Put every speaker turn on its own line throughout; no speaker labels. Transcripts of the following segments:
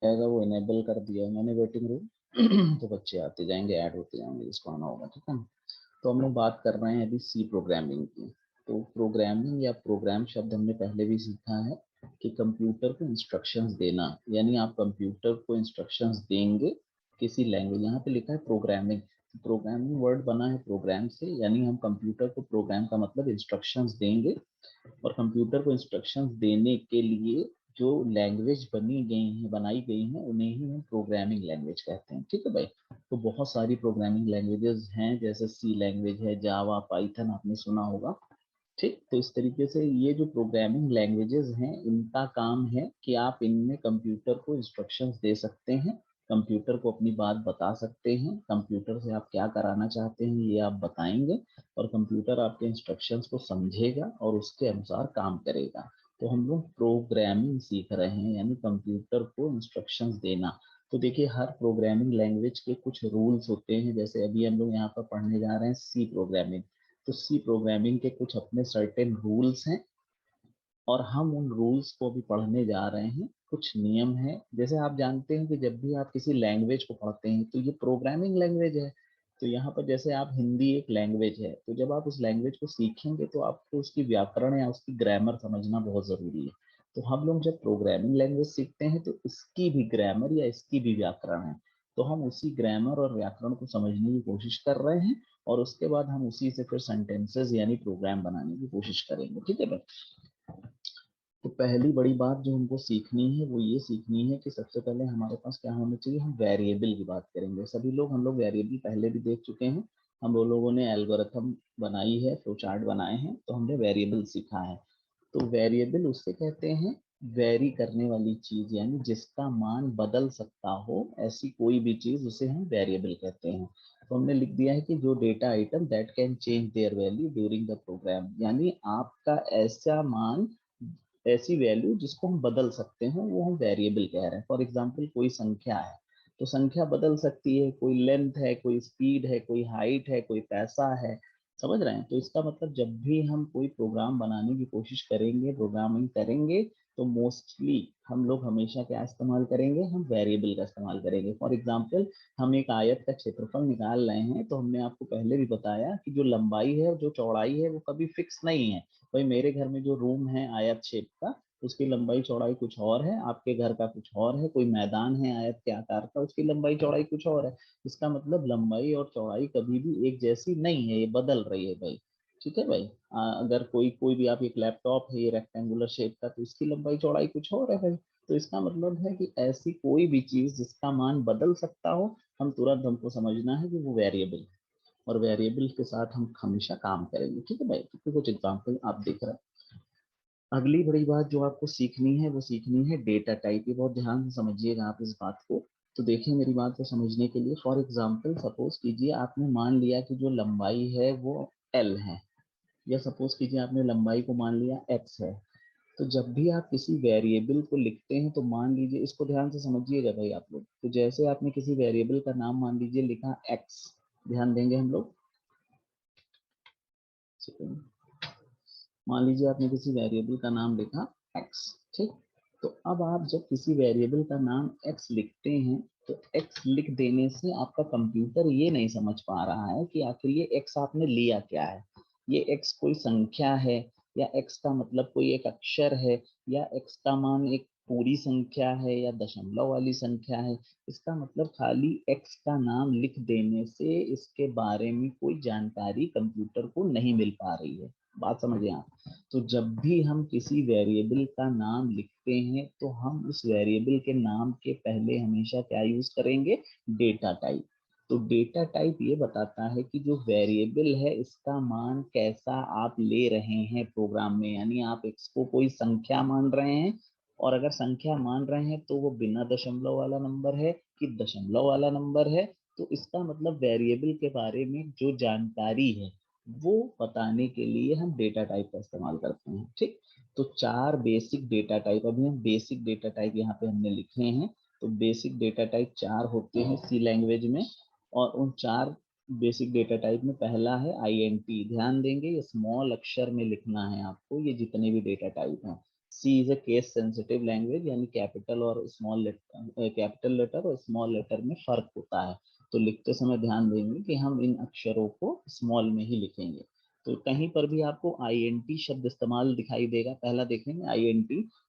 जाएगा वो इनेबल कर दिया मैंने वेटिंग रूम तो बच्चे आते जाएंगे, ऐड होते जाएंगे जिसको आना होगा, ठीक है। तो हम लोग बात कर रहे हैं अभी सी प्रोग्रामिंग की। तो प्रोग्रामिंग या प्रोग्राम शब्द हमने पहले भी सीखा है कि कंप्यूटर को इंस्ट्रक्शंस देना, यानी आप कंप्यूटर को इंस्ट्रक्शंस देंगे किसी लैंग्वेज। यहाँ पे लिखा है प्रोग्रामिंग, प्रोग्रामिंग वर्ड बना है प्रोग्राम से, यानी हम कंप्यूटर को, प्रोग्राम का मतलब इंस्ट्रक्शंस देंगे, और कंप्यूटर को इंस्ट्रक्शंस देने के लिए जो लैंग्वेज बनी गई हैं, बनाई गई हैं, उन्हें ही हम प्रोग्रामिंग लैंग्वेज कहते हैं, ठीक है भाई। तो बहुत सारी प्रोग्रामिंग लैंग्वेजेस हैं, जैसे सी लैंग्वेज है, जावा, पाइथन आपने सुना होगा, ठीक। तो इस तरीके से ये जो प्रोग्रामिंग लैंग्वेजेस हैं, इनका काम है कि आप इनमें कंप्यूटर को इंस्ट्रक्शंस दे सकते हैं, कंप्यूटर को अपनी बात बता सकते हैं, कंप्यूटर से आप क्या कराना चाहते हैं ये आप बताएंगे, और कंप्यूटर आपके इंस्ट्रक्शंस को समझेगा और उसके अनुसार काम करेगा। तो हम लोग प्रोग्रामिंग सीख रहे हैं, यानी कंप्यूटर को इंस्ट्रक्शंस देना। तो देखिए हर प्रोग्रामिंग लैंग्वेज के कुछ रूल्स होते हैं, जैसे अभी हम लोग यहाँ पर पढ़ने जा रहे हैं सी प्रोग्रामिंग। तो सी प्रोग्रामिंग के कुछ अपने सर्टेन रूल्स हैं, और हम उन रूल्स को भी पढ़ने जा रहे हैं। कुछ नियम है, जैसे आप जानते हैं कि जब भी आप किसी लैंग्वेज को पढ़ते हैं तो ये प्रोग्रामिंग लैंग्वेज है। तो यहाँ पर जैसे आप, हिंदी एक लैंग्वेज है, तो जब आप उस लैंग्वेज को सीखेंगे तो आपको उसकी व्याकरण या उसकी ग्रामर समझना बहुत जरूरी है। तो हम लोग जब प्रोग्रामिंग लैंग्वेज सीखते हैं तो इसकी भी ग्रामर या इसकी भी व्याकरण है, तो हम उसी ग्रामर और व्याकरण को समझने की कोशिश कर रहे हैं, और उसके बाद हम उसी से फिर सेंटेंसेस यानी प्रोग्राम बनाने की कोशिश करेंगे, ठीक है भाई। तो पहली बड़ी बात जो हमको सीखनी है वो ये सीखनी है कि सबसे पहले हमारे पास क्या होना चाहिए। हम वेरिएबल की बात करेंगे, सभी लोग, हम लोग वेरिएबल पहले भी देख चुके हैं। हम लोगों ने एल्गोरिथम बनाई है, फ्लो चार्ट बनाए हैं, तो हमने वेरिएबल सीखा है। तो वेरिएबल उससे कहते हैं वेरी करने वाली चीज, यानी जिसका मान बदल सकता हो, ऐसी कोई भी चीज उसे हम वेरिएबल कहते हैं। तो हमने लिख दिया है कि जो data item that can change their value during the program, यानी आपका ऐसा मान, ऐसी वैल्यू जिसको हम बदल सकते हैं, वो हम वेरिएबल कह रहे हैं। फॉर एग्जांपल कोई संख्या है, तो संख्या बदल सकती है, कोई लेंथ है, कोई स्पीड है, कोई हाइट है, कोई पैसा है, समझ रहे हैं। तो इसका मतलब जब भी हम कोई प्रोग्राम बनाने की कोशिश करेंगे, प्रोग्रामिंग करेंगे, तो मोस्टली हम लोग हमेशा क्या इस्तेमाल करेंगे, हम वेरिएबल का इस्तेमाल करेंगे। फॉर एग्जांपल हम एक आयत का क्षेत्रफल निकाल रहे हैं, तो हमने आपको पहले भी बताया कि जो लंबाई है और जो चौड़ाई है वो कभी फिक्स नहीं है। भाई मेरे घर में जो रूम है आयत शेप का, उसकी लंबाई चौड़ाई कुछ और है, आपके घर का कुछ और है, कोई मैदान है आयत के आकार का, उसकी लंबाई चौड़ाई कुछ और है। इसका मतलब लंबाई और चौड़ाई कभी भी एक जैसी नहीं है, ये बदल रही है भाई, ठीक है भाई। अगर कोई कोई भी, आप एक लैपटॉप है ये रेक्टेंगुलर शेप का, तो इसकी लंबाई चौड़ाई कुछ और है भाई। तो इसका मतलब है कि ऐसी कोई भी चीज जिसका मान बदल सकता हो, हम तुरंत, हमको समझना है कि वो वेरिएबल है, और वेरिएबल के साथ हम हमेशा काम करेंगे, ठीक है भाई। तो कुछ एग्जांपल आप देख रहे हैं। अगली बड़ी बात जो आपको सीखनी है वो सीखनी है डेटा टाइप। ये बहुत ध्यान से समझिएगा आप इस बात को। तो देखिए मेरी बात को समझने के लिए, फॉर एग्जांपल सपोज कीजिए आपने मान लिया कि जो लंबाई है वो एल है, या सपोज कीजिए आपने लंबाई को मान लिया एक्स है। तो जब भी आप किसी वेरिएबल को लिखते हैं तो मान लीजिए, इसको ध्यान से समझिएगा भाई आप लोग। तो जैसे आपने किसी वेरिएबल का नाम मान लीजिए लिखा एक्स, ध्यान देंगे हम लोग, मान लीजिए आपने किसी वेरिएबल का नाम लिखा एक्स, ठीक। तो अब आप जब किसी वेरिएबल का नाम एक्स लिखते हैं, तो एक्स लिख देने से आपका कंप्यूटर ये नहीं समझ पा रहा है कि आखिर ये एक्स आपने लिया क्या है। ये एक्स कोई संख्या है, या एक्स का मतलब कोई एक अक्षर है, या एक्स का मान एक पूरी संख्या है, या दशमलव वाली संख्या है। इसका मतलब खाली एक्स का नाम लिख देने से इसके बारे में कोई जानकारी कंप्यूटर को नहीं मिल पा रही है। बात समझे आप। तो जब भी हम किसी वेरिएबल का नाम लिखते हैं, तो हम उस वेरिएबल के नाम के पहले हमेशा क्या यूज करेंगे, डेटा टाइप। तो डेटा टाइप ये बताता है कि जो वेरिएबल है इसका मान कैसा आप ले रहे हैं प्रोग्राम में, यानी आप इसको कोई संख्या मान रहे हैं, और अगर संख्या मान रहे हैं तो वो बिना दशमलव वाला नंबर है कि दशमलव वाला नंबर है। तो इसका मतलब वेरिएबल के बारे में जो जानकारी है वो बताने के लिए हम डेटा टाइप का इस्तेमाल करते हैं, ठीक। तो चार बेसिक डेटा टाइप, अभी हम बेसिक डेटा टाइप यहाँ पे हमने लिखे हैं। तो बेसिक डेटा टाइप चार होते हैं सी लैंग्वेज में, और उन चार बेसिक डेटा टाइप में पहला है आईएनटी। ध्यान देंगे ये स्मॉल अक्षर में लिखना है आपको, ये जितने भी डेटा टाइप हैं। C is a case sensitive language, यानी कैपिटल और स्मॉल लेटर, कैपिटल लेटर और स्मॉल लेटर में फर्क होता है। तो लिखते समय ध्यान देंगे कि हम इन अक्षरों को स्मॉल में ही लिखेंगे। तो कहीं पर भी आपको INT शब्द इस्तेमाल दिखाई देगा। पहला देखेंगे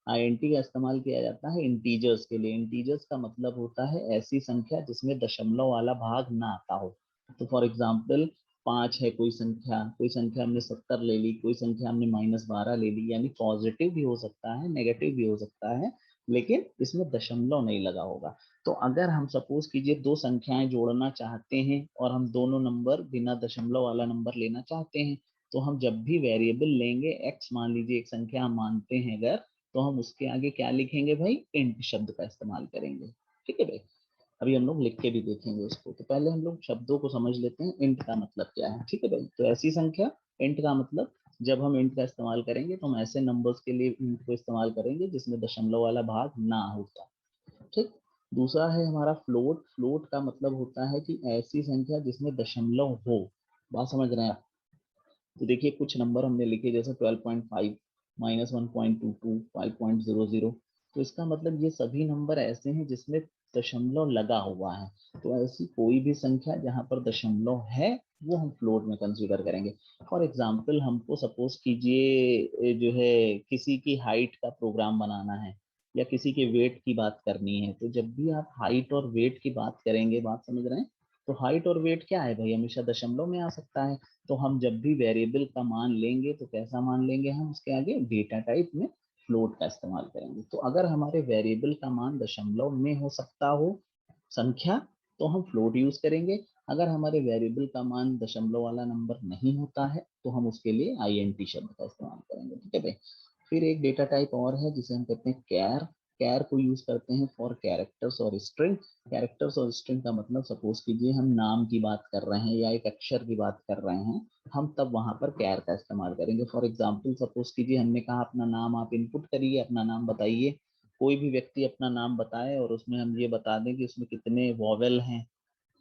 INT का इस्तेमाल किया जाता है इंटीजर्स के लिए। इंटीजर्स का मतलब होता है ऐसी संख्या जिसमें दशमलव वाला भाग ना आता हो। तो फॉर एग्जाम्पल 5 है कोई संख्या हमने 70 ले ली, कोई संख्या हमने -12 ले ली, यानी पॉजिटिव भी हो सकता है, नेगेटिव भी हो सकता है, लेकिन इसमें दशमलव नहीं लगा होगा। तो अगर हम सपोज कीजिए दो संख्याएं जोड़ना चाहते हैं और हम दोनों नंबर बिना दशमलव वाला नंबर लेना चाहते हैं, तो हम जब भी वेरिएबल लेंगे x, मान लीजिए एक संख्या हम मानते हैं अगर, तो हम उसके आगे क्या लिखेंगे भाई, इंट शब्द का इस्तेमाल करेंगे। ठीक है भाई, अभी हम लोग लिख के भी देखेंगे उसको। तो पहले हम लोग शब्दों को समझ लेते हैं, इंट का मतलब क्या है। ठीक है भाई, तो ऐसी संख्या, इंट का मतलब जब हम इंट का इस्तेमाल करेंगे तो हम ऐसे नंबर्स के लिए इंट को इस्तेमाल करेंगे जिसमें दशमलव वाला भाग ना होता। ठीक। दूसरा है हमारा फ्लोट। फ्लोट का मतलब होता है कि ऐसी संख्या जिसमें दशमलव हो। बात समझ रहे हैं आप? तो देखिए कुछ नंबर हमने लिखे जैसे 12.5, -1.22, 5.00। तो इसका मतलब ये सभी नंबर ऐसे हैं जिसमें दशमलव लगा हुआ है। तो ऐसी कोई भी संख्या जहां पर दशमलव है वो हम फ्लोट में कंसीडर करेंगे। फॉर एग्जाम्पल हमको सपोज कीजिए जो है किसी की हाइट का प्रोग्राम बनाना है या किसी के वेट की बात करनी है, तो जब भी आप हाइट और वेट की बात करेंगे, बात समझ रहे हैं, तो हाइट और वेट क्या है भाई, हमेशा दशमलव में आ सकता है। तो हम जब भी वेरिएबल का मान लेंगे तो कैसा मान लेंगे, हम उसके आगे डेटा टाइप में फ्लोट का इस्तेमाल करेंगे। तो अगर हमारे वेरिएबल का मान दशमलव में हो सकता हो संख्या, तो हम फ्लोट यूज करेंगे। अगर हमारे वेरिएबल का मान दशमलव वाला नंबर नहीं होता है तो हम उसके लिए INT शब्द का इस्तेमाल करेंगे। ठीक है भाई। फिर एक डेटा टाइप और है जिसे हम कहते हैं कैर। कैर को यूज करते हैं फॉर कैरेक्टर्स और स्ट्रिंग। कैरेक्टर्स और स्ट्रिंग का मतलब सपोज कीजिए हम नाम की बात कर रहे हैं या एक अक्षर की बात कर रहे हैं, हम तब वहां पर कैर का इस्तेमाल करेंगे। फॉर एग्जाम्पल सपोज कीजिए हमने कहा अपना नाम आप इनपुट करिए, अपना नाम बताइए। कोई भी व्यक्ति अपना नाम बताए और उसमें हम ये बता दें कि उसमें कितने वॉवेल हैं।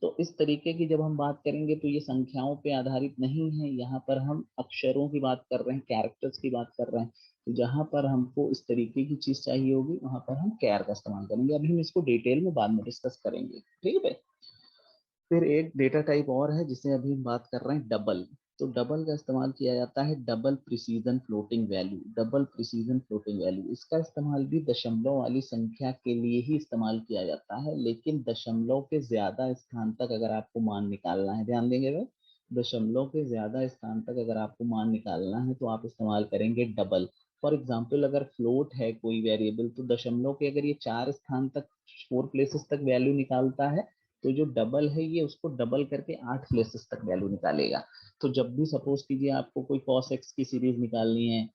तो इस तरीके की जब हम बात करेंगे तो ये संख्याओं पे आधारित नहीं है, यहाँ पर हम अक्षरों की बात कर रहे हैं, कैरेक्टर्स की बात कर रहे हैं। तो जहाँ पर हमको इस तरीके की चीज चाहिए होगी वहां पर हम कैर का इस्तेमाल करेंगे। अभी हम इसको डिटेल में बाद में डिस्कस करेंगे। ठीक है भाई। फिर एक डेटा टाइप और है जिसे अभी हम बात कर रहे हैं डबल। तो डबल का इस्तेमाल किया जाता है double precision floating value. Double precision floating value, इसका इस्तेमाल भी दशमलव वाली संख्या के लिए ही इस्तेमाल किया जाता है, लेकिन दशमलव के ज्यादा स्थान तक अगर आपको मान निकालना है, ध्यान देंगे भाई, दशमलव के ज्यादा स्थान तक अगर आपको मान निकालना है तो आप इस्तेमाल करेंगे डबल। फॉर एग्जाम्पल अगर फ्लोट है कोई वेरिएबल, तो दशमलव के अगर ये 4 स्थान तक, 4 प्लेसेस तक वैल्यू निकालता है, तो जो डबल है ये उसको डबल करके 8 प्लेसेस तक वैल्यू निकालेगा। तो जब भी सपोज कीजिए आपको कोई cos x की सीरीज निकालनी है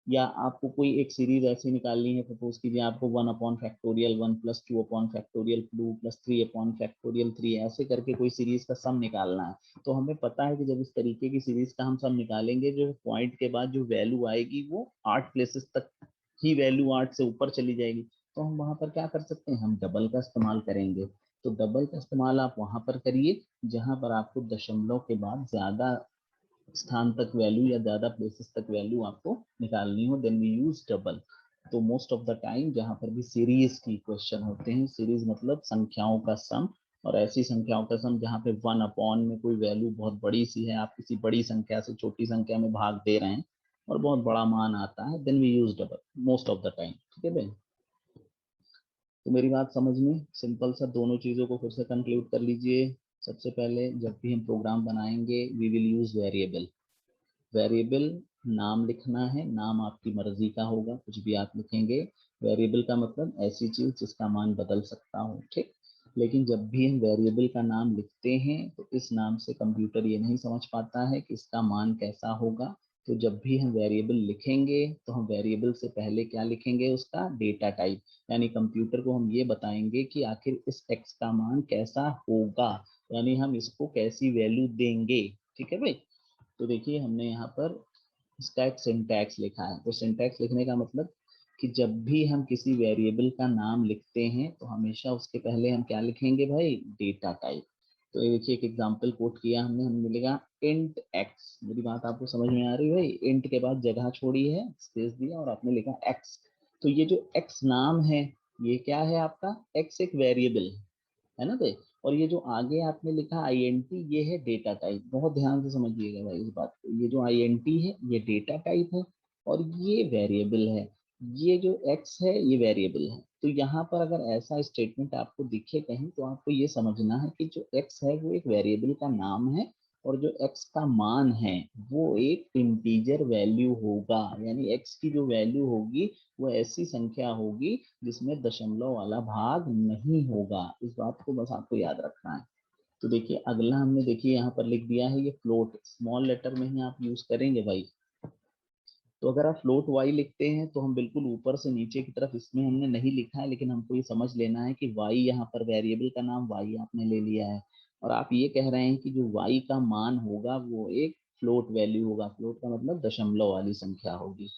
या आपको कोई एक सीरीज ऐसी निकालनी है, सपोज कीजिए आपको 1/फैक्टोरियल 1 + 2/फैक्टोरियल 2 + 3/फैक्टोरियल 3 ऐसे करके कोई सीरीज का सम निकालना है, तो हमें पता है कि जब इस तरीके की सीरीज का हम सम निकालेंगे, जो पॉइंट के बाद जो वैल्यू आएगी वो 8 प्लेसेस तक ही वैल्यू 8 से ऊपर चली जाएगी। तो हम वहां पर क्या कर सकते हैं, हम डबल का इस्तेमाल करेंगे। तो डबल का इस्तेमाल आप वहां पर करिए जहां पर आपको दशमलव के बाद ज्यादा स्थान तक वैल्यू या ज्यादा प्लेसेस तक वैल्यू आपको निकालनी हो, देन वी यूज डबल। तो मोस्ट ऑफ द टाइम जहां पर भी सीरीज की क्वेश्चन होते हैं, सीरीज मतलब संख्याओं का सम, और ऐसी संख्याओं का सम जहाँ पे 1 में कोई वैल्यू बहुत बड़ी सी है, आप किसी बड़ी संख्या से छोटी संख्या में भाग दे रहे हैं और बहुत बड़ा मान आता है, then we use double most of the time. ठीक है भाई। तो मेरी बात समझ में, सिंपल सा दोनों चीजों को फिर से कंक्लूड कर लीजिए। सबसे पहले जब भी हम प्रोग्राम बनाएंगे we will use variable. Variable नाम लिखना है, नाम आपकी मर्जी का होगा, कुछ भी आप लिखेंगे। वेरिएबल का मतलब ऐसी चीज जिसका मान बदल सकता हो। ठीक। लेकिन जब भी हम वेरिएबल का नाम लिखते हैं तो इस नाम से कंप्यूटर ये नहीं समझ पाता है कि इसका मान कैसा होगा। तो जब भी हम वेरिएबल लिखेंगे तो हम वेरिएबल से पहले क्या लिखेंगे, उसका डेटा टाइप, यानी कंप्यूटर को हम ये बताएंगे कि आखिर इस एक्स का मान कैसा होगा, यानी हम इसको कैसी वैल्यू देंगे। ठीक है भाई। तो देखिए हमने यहाँ पर इसका एक सिंटैक्स लिखा है। तो सिंटैक्स लिखने का मतलब कि जब भी हम किसी वेरिएबल का नाम लिखते हैं तो हमेशा उसके पहले हम क्या लिखेंगे भाई, डेटा टाइप। तो ये देखिए एक एग्जांपल कोट किया हमने, हमें मिलेगा इंट एक्स। मेरी बात आपको समझ में आ रही है भाई? इंट के बाद जगह छोड़ी है, स्पेस दिया और आपने लिखा एक्स। तो ये जो एक्स नाम है ये क्या है आपका? एक्स एक वेरिएबल है ना भाई। और ये जो आगे आपने लिखा आईएनटी ये है डेटा टाइप। बहुत ध्यान से समझिएगा भाई इस बात को। ये जो आईएनटी है ये डेटा टाइप है और ये वेरिएबल है। ये जो एक्स है ये वेरिएबल है। तो यहाँ पर अगर ऐसा स्टेटमेंट आपको दिखे कहीं तो आपको ये समझना है कि जो एक्स है वो एक वेरिएबल का नाम है और जो एक्स का मान है वो एक इंटीजर वैल्यू होगा। यानी एक्स की जो वैल्यू होगी वो ऐसी संख्या होगी जिसमें दशमलव वाला भाग नहीं होगा। इस बात को बस आपको याद रखना है। तो देखिए अगला हमने देखिए यहाँ पर लिख दिया है ये फ्लोट, स्मॉल लेटर में ही आप यूज करेंगे भाई। तो अगर आप फ्लोट वाई लिखते हैं तो हम बिल्कुल ऊपर से नीचे की तरफ, इसमें हमने नहीं लिखा है लेकिन हमको ये समझ लेना है कि वाई यहाँ पर वेरिएबल का नाम वाई आपने ले लिया है और आप ये कह रहे हैं कि जो वाई का मान होगा वो एक फ्लोट वैल्यू होगा। फ्लोट का मतलब दशमलव वाली संख्या होगी।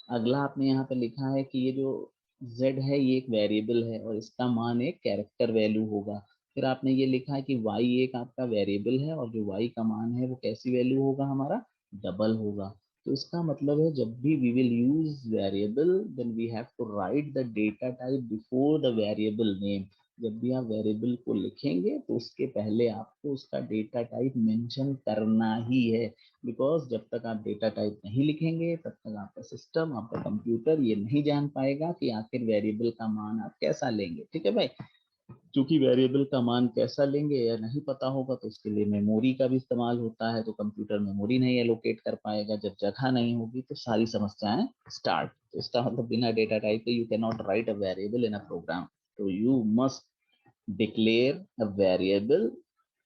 अगला आपने यहाँ पे लिखा है कि ये जो z है ये एक वेरिएबल है और इसका मान एक कैरेक्टर वैल्यू होगा। फिर आपने ये लिखा है कि y एक आपका वेरिएबल है और जो y का मान है वो कैसी वैल्यू होगा? हमारा डबल होगा। तो इसका मतलब है जब भी we will use variable then we have to write the data type before the variable name. जब भी आप वेरिएबल को लिखेंगे तो उसके पहले आपको उसका डेटा टाइप मेंशन करना ही है। बिकॉज जब तक आप डेटा टाइप नहीं लिखेंगे तब तक आपका सिस्टम, आपका कंप्यूटर ये नहीं जान पाएगा कि आखिर वेरिएबल का मान आप कैसा लेंगे। ठीक है भाई? क्योंकि वेरिएबल का मान कैसा लेंगे या नहीं पता होगा तो उसके लिए मेमोरी का भी इस्तेमाल होता है। तो कंप्यूटर मेमोरी नहीं एलोकेट कर पाएगा। जब जगह नहीं होगी तो सारी समस्याएं स्टार्ट। तो इसका मतलब बिना डेटा टाइप के you can not write a variable in a program. तो you must declare a variable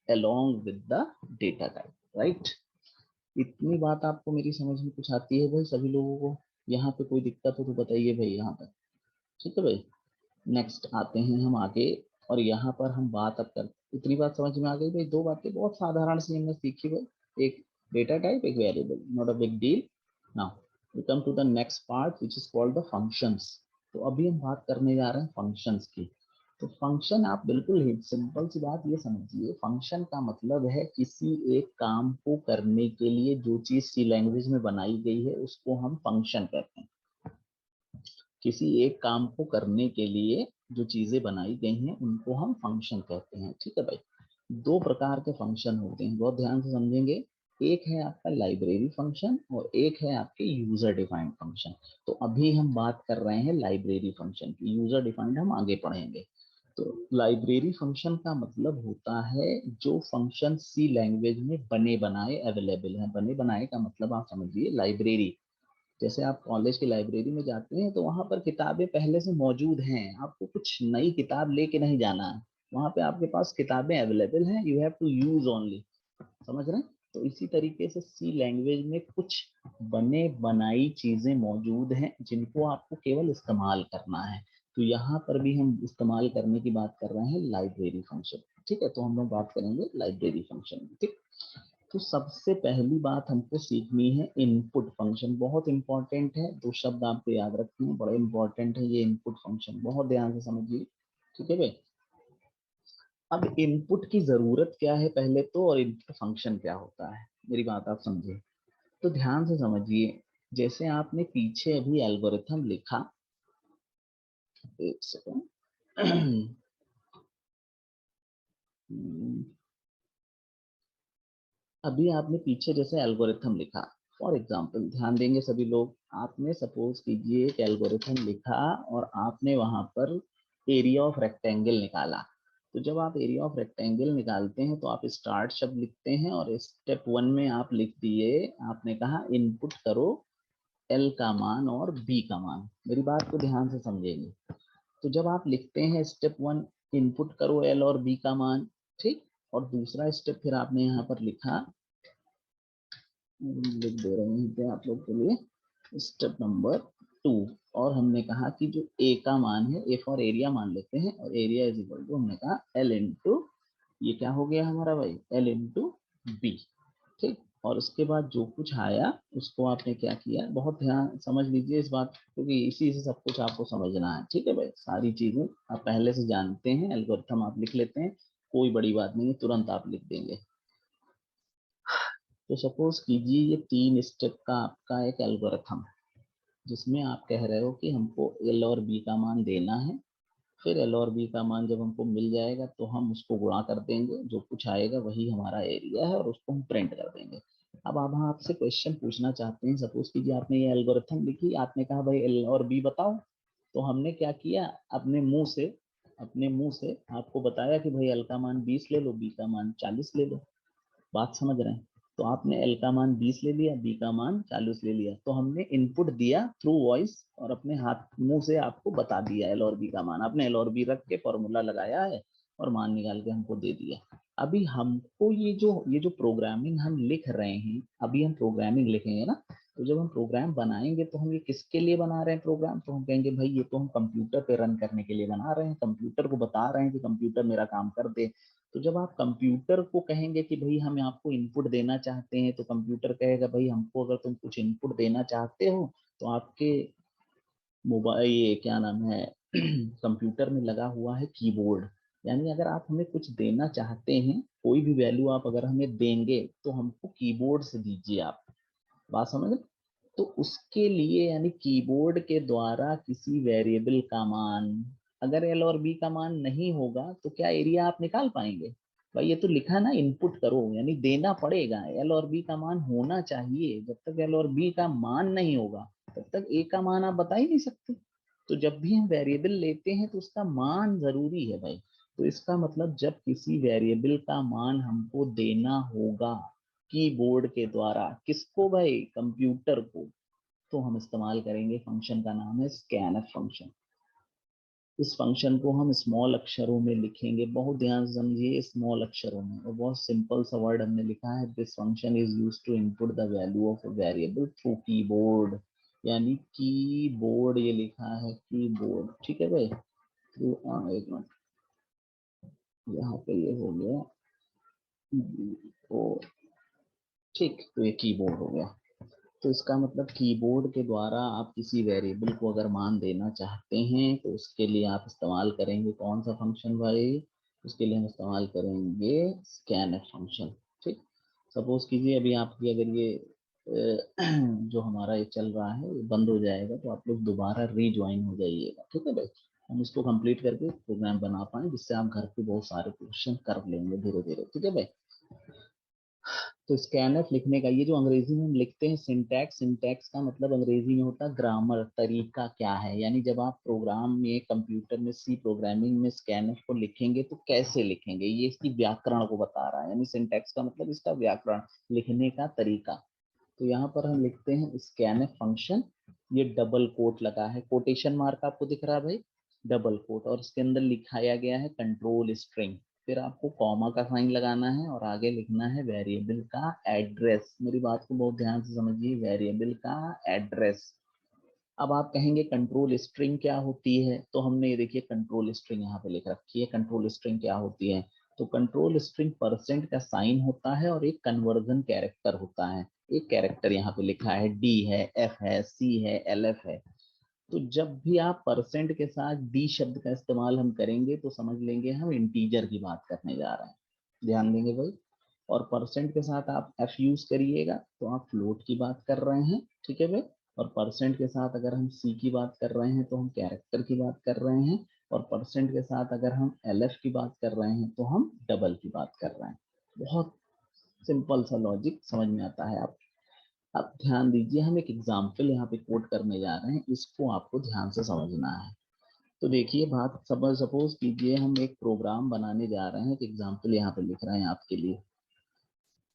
along with the data type, right? इतनी बात आपको मेरी समझ में कुछ आती है भाई सभी लोगों को? यहाँ पे कोई दिक्कत हो तो बताइए भाई यहाँ तक। ठीक है भाई? नेक्स्ट आते हैं हम आगे और यहाँ पर हम बात अब कर, इतनी बात समझ में आ गई भाई? दो बातें बहुत साधारण सी हमने सीखी भाई, एक डेटा टाइप एक variable, not a big deal. Now we come to the next part which is called the functions. तो अभी हम बात करने जा रहे हैं फंक्शंस की। तो फंक्शन आप बिल्कुल ही सिंपल सी बात ये समझिए, फंक्शन का मतलब है किसी एक काम को करने के लिए जो चीज सी लैंग्वेज में बनाई गई है उसको हम फंक्शन कहते हैं। किसी एक काम को करने के लिए जो चीजें बनाई गई हैं उनको हम फंक्शन कहते हैं। ठीक है भाई? दो प्रकार के फंक्शन होते हैं, बहुत ध्यान से समझेंगे। एक है आपका लाइब्रेरी फंक्शन और एक है आपके यूजर डिफाइंड फंक्शन। तो अभी हम बात कर रहे हैं लाइब्रेरी फंक्शन की, यूजर डिफाइंड हम आगे पढ़ेंगे। तो लाइब्रेरी फंक्शन का मतलब होता है जो फंक्शन सी लैंग्वेज में बने बनाए अवेलेबल है। बने बनाए का मतलब आप समझिए लाइब्रेरी, जैसे आप कॉलेज की लाइब्रेरी में जाते हैं तो वहां पर किताबें पहले से मौजूद हैं, आपको कुछ नई किताब लेके नहीं जाना है। वहां पे आपके पास किताबें अवेलेबल हैं, you have to use only. समझ रहे हैं? तो इसी तरीके से सी लैंग्वेज में कुछ बने बनाई चीजें मौजूद हैं जिनको आपको केवल इस्तेमाल करना है। तो यहाँ पर भी हम इस्तेमाल करने की बात कर रहे हैं लाइब्रेरी फंक्शन। ठीक है? तो हम लोग बात करेंगे लाइब्रेरी फंक्शन। ठीक। तो सबसे पहली बात हमको सीखनी है इनपुट फंक्शन। बहुत इंपॉर्टेंट है, दो शब्द आपको याद रखने हैं, बड़े इंपॉर्टेंट है ये इनपुट फंक्शन, बहुत ध्यान से समझिए। ठीक है भाई? अब इनपुट की जरूरत क्या है पहले तो, और इनपुट फंक्शन क्या होता है, मेरी बात आप समझिए। तो ध्यान से समझिए, जैसे आपने पीछे अभी एल्गोरिथम लिखा, एक सेकेंड अभी आपने पीछे जैसे एल्गोरिथम लिखा, फॉर एग्जांपल ध्यान देंगे सभी लोग, आपने सपोज कीजिए एक एल्गोरिथम लिखा और आपने वहां पर एरिया ऑफ रेक्टेंगल निकाला। तो जब आप एरिया ऑफ रेक्टेंगल निकालते हैं तो आप स्टार्ट शब्द लिखते हैं और स्टेप 1 में आप लिख दिए, आपने कहा इनपुट करो एल का मान और बी का मान। मेरी बात को ध्यान से समझेंगे। तो जब आप लिखते हैं स्टेप 1 इनपुट करो एल और बी का मान, ठीक, और दूसरा स्टेप फिर आपने यहाँ पर लिखा, लिख दे रहे हैं आप लोग के लिए स्टेप नंबर 2, और हमने कहा कि जो ए का मान है, ए फॉर एरिया मान लेते हैं, और एरिया इज इक्वल टू हमने कहा एल इंटू, ये क्या हो गया हमारा भाई, एल इंटू बी। ठीक। और उसके बाद जो कुछ आया उसको आपने क्या किया, बहुत ध्यान समझ लीजिए इस बात, क्योंकि इसी से सब कुछ आपको समझना है। ठीक है भाई? सारी चीजें आप पहले से जानते हैं, एल्गोरिथम आप लिख लेते हैं, कोई बड़ी बात नहीं है, तुरंत आप लिख देंगे। तो सपोज कीजिए ये 3 स्टेप का आपका एक एल्गोरिथम है, जिसमें आप कह रहे हो कि हमको एल और बी का मान देना है, फिर एल और बी का मान जब हमको मिल जाएगा तो हम उसको गुणा कर देंगे, जो कुछ आएगा वही हमारा एरिया है और उसको हम प्रिंट कर देंगे। अब आप आपसे क्वेश्चन पूछना चाहते हैं, सपोज कीजिए आपने ये एल्गोरिथम लिखी, आपने कहा भाई एल और बी बताओ, तो हमने क्या किया, अपने मुंह से आपको बताया कि भाई एल का मान 20 ले लो, बी का मान 40 ले लो। बात समझ रहे हैं? तो आपने एल का मान 20 ले लिया, बी का मान 40 ले लिया, तो हमने इनपुट दिया थ्रू वॉइस और अपने हाथ मुंह से आपको बता दिया एल और बी का मान, आपने एल और बी रख के फॉर्मूला लगाया है और मान निकाल के हमको दे दिया। अभी हमको ये जो प्रोग्रामिंग हम लिख रहे हैं, अभी हम प्रोग्रामिंग लिखेंगे ना, तो जब हम प्रोग्राम बनाएंगे तो हम ये किसके लिए बना रहे हैं प्रोग्राम, तो हम कहेंगे भाई ये तो हम कंप्यूटर पे रन करने के लिए बना रहे हैं, कंप्यूटर को बता रहे हैं कि कंप्यूटर मेरा काम कर दे। तो जब आप कंप्यूटर को कहेंगे कि भाई हम आपको इनपुट देना चाहते हैं, तो कंप्यूटर कहेगा भाई हमको अगर तुम कुछ इनपुट देना चाहते हो तो आपके मोबाइल, ये क्या नाम है कंप्यूटर में लगा हुआ है कीबोर्ड, यानी अगर आप हमें कुछ देना चाहते हैं, कोई भी वैल्यू आप अगर हमें देंगे तो हमको कीबोर्ड से दीजिए आप। बात समझ? तो उसके लिए यानी कीबोर्ड के द्वारा किसी वेरिएबल का मान, अगर एल और बी का मान नहीं होगा तो क्या एरिया आप निकाल पाएंगे? भाई ये तो लिखा ना इनपुट करो, यानी देना पड़ेगा, एल और बी का मान होना चाहिए, जब तक एल और बी का मान नहीं होगा तब तक ए का मान आप बता ही नहीं सकते। तो जब भी हम वेरिएबल लेते हैं तो उसका मान जरूरी है भाई। तो इसका मतलब जब किसी वेरिएबल का मान हमको देना होगा कीबोर्ड के द्वारा, किसको भाई, कंप्यूटर को, तो हम इस्तेमाल करेंगे फंक्शन का नाम है स्कैनफ फंक्शन। इस फंक्शन को हम स्मॉल अक्षरों में लिखेंगे, बहुत ध्यान से समझिए, स्मॉल अक्षरों में, और बहुत सिंपल सा वर्ड हमने लिखा है, this function is used to input the value of a variable through keyboard, यानी कीबोर्ड, ये लिखा है कीबोर्ड, ठीक है भाई। थ्रू, एक मिनट, यहाँ पे ये हो गया तो ठीक, तो ये कीबोर्ड हो गया। तो इसका मतलब कीबोर्ड के द्वारा आप किसी वेरिएबल को अगर मान देना चाहते हैं तो उसके लिए आप इस्तेमाल करेंगे कौन सा फंक्शन भाई, उसके लिए हम इस्तेमाल करेंगे स्कैनफ फंक्शन। ठीक, सपोज कीजिए अभी आपकी अगर ये जो हमारा ये चल रहा है ये बंद हो जाएगा तो आप लोग दोबारा रीज्वाइन हो जाइएगा, ठीक है भाई, हम इसको कंप्लीट करके प्रोग्राम बना पाए, जिससे आप घर पे बहुत सारे क्वेश्चन कर लेंगे धीरे धीरे, ठीक है भाई। तो स्कैनफ लिखने का, ये जो अंग्रेजी में हम लिखते हैं सिंटैक्स, सिंटैक्स का मतलब अंग्रेजी में होता है ग्रामर, तरीका क्या है, यानी जब आप प्रोग्राम में कंप्यूटर में सी प्रोग्रामिंग में स्कैनफ को लिखेंगे तो कैसे लिखेंगे, ये इसकी व्याकरण को बता रहा है, यानी सिंटैक्स का मतलब इसका व्याकरण, लिखने का तरीका। तो यहाँ पर हम लिखते हैं स्कैनफ फंक्शन, ये डबल कोट लगा है, कोटेशन मार्क आपको दिख रहा है भाई, डबल कोट, और इसके अंदर लिखाया गया है कंट्रोल स्ट्रिंग, फिर आपको कॉमा का साइन लगाना है और आगे लिखना है वेरिएबल का एड्रेस। मेरी बात को बहुत ध्यान से समझिए, वेरिएबल का एड्रेस। अब आप कहेंगे कंट्रोल स्ट्रिंग क्या होती है, तो हमने ये देखिए कंट्रोल स्ट्रिंग यहाँ पे लिख रखी है, कंट्रोल स्ट्रिंग क्या होती है, तो कंट्रोल स्ट्रिंग परसेंट का साइन होता है और एक कन्वर्जन कैरेक्टर होता है, एक कैरेक्टर यहाँ पे लिखा है, डी है, एफ है, सी है, एल एफ है। तो जब भी आप परसेंट के साथ डी शब्द का इस्तेमाल हम करेंगे तो समझ लेंगे हम इंटीजर की बात करने जा रहे हैं, ध्यान देंगे भाई। और परसेंट के साथ आप एफ यूज करिएगा तो आप फ्लोट की बात कर रहे हैं, ठीक है भाई। और परसेंट के साथ अगर हम सी की बात कर रहे हैं तो हम कैरेक्टर की बात कर रहे हैं, और परसेंट के साथ अगर हम एल एफ की बात कर रहे हैं तो हम डबल की बात कर रहे हैं। बहुत सिंपल सा लॉजिक समझ में आता है आप। अब ध्यान दीजिए, हम एक एग्जाम्पल यहाँ पे कोट करने जा रहे हैं, इसको आपको ध्यान से समझना है। तो देखिए बात, सपोज कीजिए हम एक प्रोग्राम बनाने जा रहे हैं, एक एग्जाम्पल यहाँ पे लिख रहे हैं आपके लिए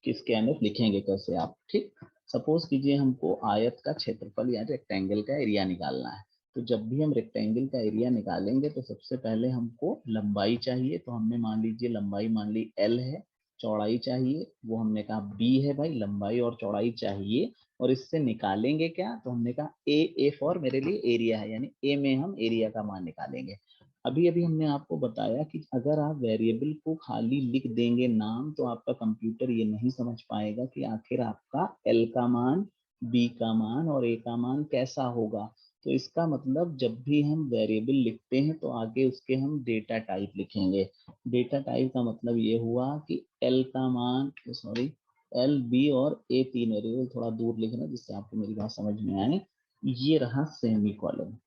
कि स्कैनफ लिखेंगे कैसे आप, ठीक। सपोज कीजिए हमको आयत का क्षेत्रफल या रेक्टेंगल का एरिया निकालना है, तो जब भी हम रेक्टेंगल का एरिया निकालेंगे तो सबसे पहले हमको लंबाई चाहिए, तो हमने मान लीजिए लंबाई मान ली एल है, चौड़ाई चाहिए, वो हमने कहा बी है भाई, लंबाई और चौड़ाई चाहिए, और इससे निकालेंगे क्या, तो हमने कहा ए फॉर मेरे लिए एरिया है, यानी ए में हम एरिया का मान निकालेंगे। अभी अभी हमने आपको बताया कि अगर आप वेरिएबल को खाली लिख देंगे नाम, तो आपका कंप्यूटर ये नहीं समझ पाएगा कि आखिर आपका एल का मान, बी का मान और ए का मान कैसा होगा। तो इसका मतलब जब भी हम वेरिएबल लिखते हैं तो आगे उसके हम डेटा टाइप लिखेंगे, डेटा टाइप का मतलब ये हुआ कि एल का मान, सॉरी, एल, बी और ए तीन वेरिएबल, थोड़ा दूर लिखना जिससे आपको मेरी बात समझ में आए। ये रहा सेमी कॉलन।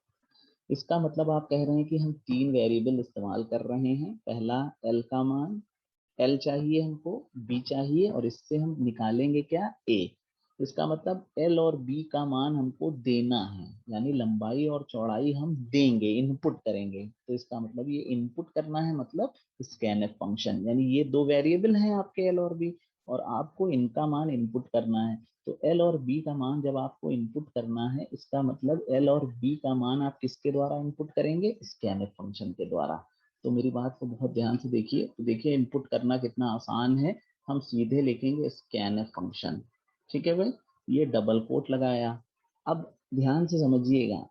इसका मतलब आप कह रहे हैं कि हम तीन वेरिएबल इस्तेमाल कर रहे हैं। पहला एल का मान, एल चाहिए हमको, बी चाहिए, और इससे हम निकालेंगे क्या, ए। इसका मतलब एल और बी का मान हमको देना है, यानी लंबाई और चौड़ाई हम देंगे, इनपुट करेंगे। तो इसका मतलब ये इनपुट करना है, मतलब स्कैनफ फंक्शन, यानी ये दो वेरिएबल हैं आपके एल और बी, और आपको इनका मान इनपुट करना है। तो एल और बी का मान जब आपको इनपुट करना है, इसका मतलब एल और बी का मान आप किसके द्वारा इनपुट करेंगे, स्कैनफ फंक्शन के द्वारा। तो मेरी बात को बहुत ध्यान से देखिए। तो देखिए इनपुट करना कितना आसान है, हम सीधे लिखेंगे स्कैनफ फंक्शन। ठीक है भाई, ये डबल कोट लगाया। अब ध्यान से समझिएगा,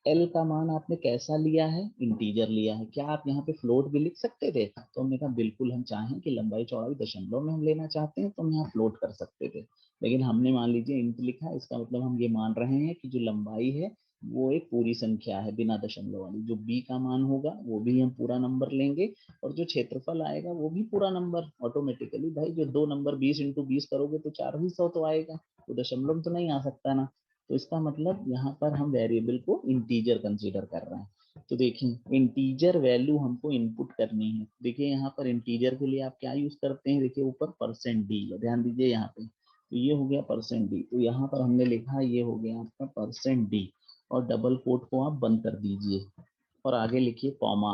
एल का मान आपने कैसा लिया है, इंटीजर लिया है। क्या आप यहाँ पे फ्लोट भी लिख सकते थे? तो हमने कहा बिल्कुल, हम चाहें कि लंबाई चौड़ाई दशमलव में हम लेना चाहते हैं तो हम यहाँ फ्लोट कर सकते थे, लेकिन हमने मान लीजिए इंट लिखा है। इसका मतलब हम ये मान रहे हैं कि जो लंबाई है वो एक पूरी संख्या है बिना दशमलव वाली। जो बी का मान होगा वो भी हम पूरा नंबर लेंगे, और जो क्षेत्रफल आएगा वो भी पूरा नंबर ऑटोमेटिकली। भाई जो दो नंबर 20 इंटू 20 करोगे तो 400 तो आएगा, तो दशमलव तो नहीं आ सकता ना। तो इसका मतलब यहाँ पर हम वेरिएबल को इंटीजर कंसीडर कर रहे हैं। तो देखिए इंटीजर वैल्यू हमको इनपुट करनी है। देखिए यहाँ पर इंटीजर के लिए आप क्या यूज करते हैं, देखिए ऊपर %d, ध्यान दीजिए यहाँ पे। तो ये हो गया %d, तो यहाँ पर हमने लिखा ये हो गया आपका %d, और डबल कोट को आप बंद कर दीजिए, और आगे लिखिए कॉमा।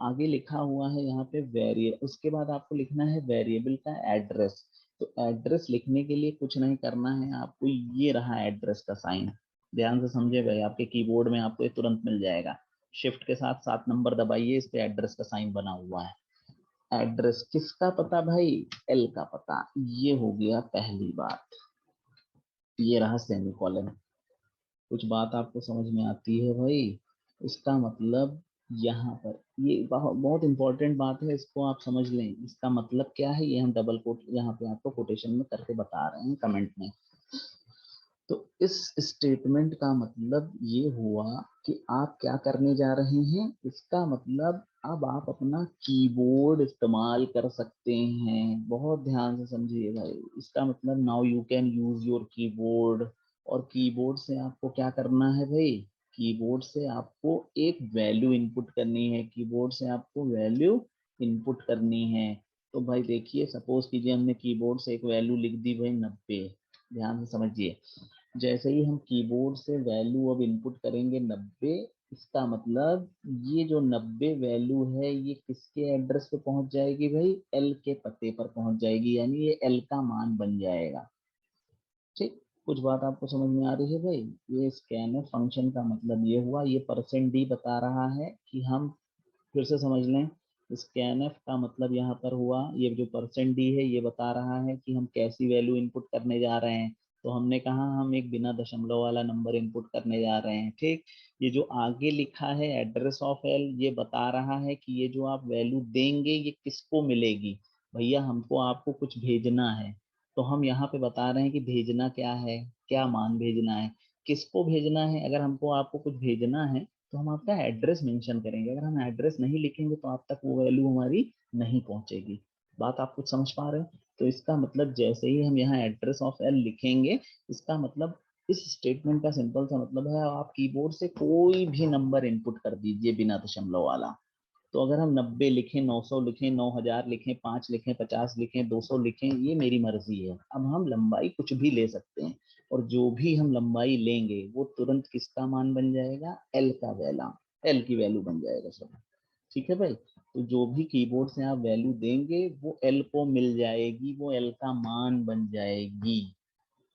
आगे लिखा हुआ है यहाँ पे वेरिएबल, उसके बाद आपको लिखना है वेरिएबल का एड्रेस। तो एड्रेस लिखने के लिए कुछ नहीं करना है आपको, ये रहा एड्रेस का साइन। ध्यान से समझे भाई, आपके कीबोर्ड में आपको ये तुरंत मिल जाएगा। शिफ्ट के साथ 7 नंबर दबाइए, इस पे एड्रेस का साइन बना हुआ है। एड्रेस किसका पता भाई, एल का पता। ये हो गया पहली बात, ये रहा सेमीकोलन। कुछ बात आपको समझ में आती है भाई? इसका मतलब यहाँ पर ये बहुत इंपॉर्टेंट बात है, इसको आप समझ लें। इसका मतलब क्या है, ये हम डबल कोट यहाँ पे आपको कोटेशन में करके बता रहे हैं कमेंट में। तो इस स्टेटमेंट का मतलब ये हुआ कि आप क्या करने जा रहे हैं, इसका मतलब अब आप अपना कीबोर्ड इस्तेमाल कर सकते हैं। बहुत ध्यान से समझिए भाई, इसका मतलब now you can use your keyboard. और कीबोर्ड से आपको क्या करना है भाई, कीबोर्ड से आपको एक वैल्यू इनपुट करनी है, कीबोर्ड से आपको वैल्यू इनपुट करनी है। तो भाई देखिए, सपोज कीजिए हमने कीबोर्ड से एक वैल्यू लिख दी भाई 90। ध्यान से समझिए, जैसे ही हम कीबोर्ड से वैल्यू अब इनपुट करेंगे 90, इसका मतलब ये जो 90 वैल्यू है ये किसके एड्रेस पे पहुंच जाएगी भाई, एल के पते पर पहुंच जाएगी, यानी ये एल का मान बन जाएगा। ठीक, कुछ बात आपको समझ में आ रही है भाई? ये स्कैनर फंक्शन का मतलब ये हुआ, ये %d बता रहा है कि हम, फिर से समझ लें, स्कैनफ का मतलब यहाँ पर हुआ, ये जो %d है ये बता रहा है कि हम कैसी वैल्यू इनपुट करने जा रहे हैं। तो हमने कहा हम एक बिना दशमलव वाला नंबर इनपुट करने जा रहे हैं। ठीक, ये जो आगे लिखा है एड्रेस ऑफ एल, ये बता रहा है कि ये जो आप वैल्यू देंगे ये किसको मिलेगी। भैया हमको आपको कुछ भेजना है, तो हम यहाँ पे बता रहे हैं कि भेजना क्या है, क्या मान भेजना है, किसको भेजना है। अगर हमको आपको कुछ भेजना है तो हम आपका एड्रेस मेंशन करेंगे। अगर हम एड्रेस नहीं लिखेंगे तो आप तक वो वैल्यू हमारी नहीं पहुंचेगी। बात आप कुछ समझ पा रहे हैं? तो इसका मतलब जैसे ही हम यहाँ एड्रेस ऑफ एल लिखेंगे, इसका मतलब इस स्टेटमेंट का सिंपल सा मतलब है, आप कीबोर्ड से कोई भी नंबर इनपुट कर दीजिए बिना दशमलव वाला। तो अगर हम 90 लिखें, 900 लिखें, 9000 लिखें, 5 लिखें, 50 लिखें, 200 लिखें, ये मेरी मर्जी है। अब हम लंबाई कुछ भी ले सकते हैं, और जो भी हम लंबाई लेंगे वो तुरंत किसका मान बन जाएगा, एल का वैल्यू, एल की वैल्यू बन जाएगा सब। ठीक है भाई, तो जो भी कीबोर्ड से आप वैल्यू देंगे वो एल को मिल जाएगी, वो एल का मान बन जाएगी।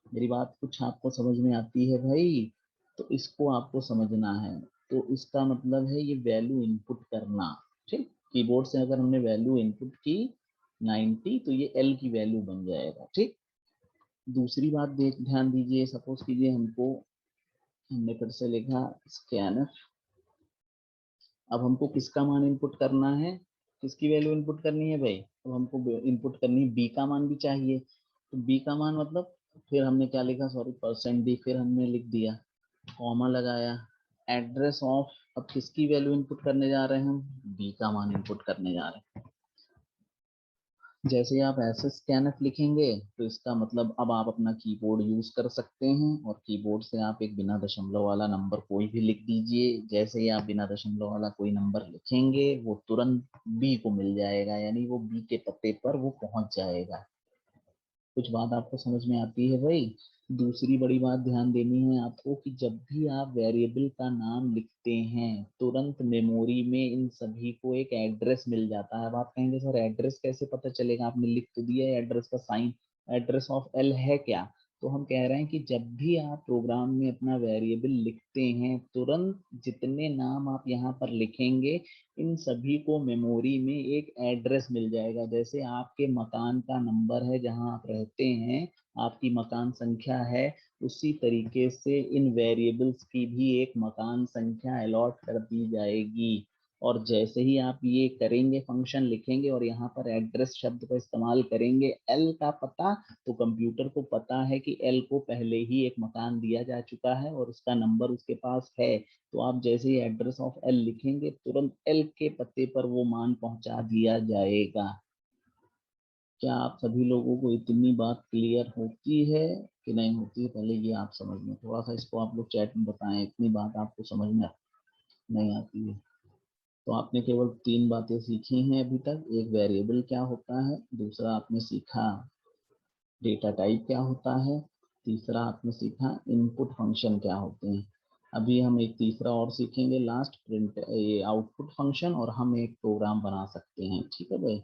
मेरी बात कुछ आपको समझ में आती है भाई? तो इसको आपको समझना है। तो इसका मतलब है ये वैल्यू इनपुट करना। ठीक, कीबोर्ड से अगर हमने वैल्यू इनपुट की 90, तो ये एल की वैल्यू बन जाएगा। ठीक, दूसरी बात देख ध्यान दीजिए, सपोज कीजिए हमको, हमने फिर से लिखा स्कैनर। अब हमको किसका मान इनपुट करना है, किसकी वैल्यू इनपुट करनी है भाई, अब हमको इनपुट करनी है बी का मान भी चाहिए। तो बी का मान मतलब, फिर हमने क्या लिखा, सॉरी, %d, फिर हमने लिख दिया, कॉमा लगाया, एड्रेस ऑफ, अब किसकी वैल्यू इनपुट करने जा रहे हैं हम, बी का मान इनपुट करने जा रहे हैं। जैसे ही आप ऐसे स्कैनफ लिखेंगे तो इसका मतलब अब आप अपना कीबोर्ड यूज कर सकते हैं और कीबोर्ड से आप एक बिना दशमलव वाला नंबर कोई भी लिख दीजिए। जैसे ही आप बिना दशमलव वाला कोई नंबर लिखेंगे वो तुरंत बी को मिल जाएगा, यानी वो बी के पते पर वो पहुंच जाएगा। कुछ बात आपको समझ में आती है भाई? दूसरी बड़ी बात ध्यान देनी है आपको कि जब भी आप वेरिएबल का नाम लिखते हैं तुरंत मेमोरी में इन सभी को एक एड्रेस मिल जाता है। अब आप कहेंगे सर एड्रेस कैसे पता चलेगा, आपने लिख तो दिया है एड्रेस का साइन, एड्रेस ऑफ एल है क्या? तो हम कह रहे हैं कि जब भी आप प्रोग्राम में अपना वेरिएबल लिखते हैं तुरंत जितने नाम आप यहाँ पर लिखेंगे इन सभी को मेमोरी में एक एड्रेस मिल जाएगा। जैसे आपके मकान का नंबर है जहां आप रहते हैं, आपकी मकान संख्या है, उसी तरीके से इन वेरिएबल्स की भी एक मकान संख्या अलॉट कर दी जाएगी। और जैसे ही आप ये करेंगे फंक्शन लिखेंगे और यहाँ पर एड्रेस शब्द का इस्तेमाल करेंगे एल का पता, तो कंप्यूटर को पता है कि एल को पहले ही एक मकान दिया जा चुका है और उसका नंबर उसके पास है। तो आप जैसे ही एड्रेस ऑफ एल लिखेंगे तुरंत एल के पते पर वो मान पहुंचा दिया जाएगा। क्या आप सभी लोगों को इतनी बात क्लियर होती है कि नहीं होती है? पहले ये आप समझ लें, थोड़ा सा इसको आप लोग चैट में बताएं इतनी बात आपको समझ में नहीं आती है। तो आपने केवल 3 बातें सीखी हैं अभी तक। एक वेरिएबल क्या होता है, दूसरा आपने सीखा डेटा टाइप क्या होता है, तीसरा आपने सीखा इनपुट फंक्शन क्या होते हैं। अभी हम एक तीसरा और सीखेंगे लास्ट, प्रिंट ये आउटपुट फंक्शन, और हम एक प्रोग्राम बना सकते हैं। ठीक है भाई?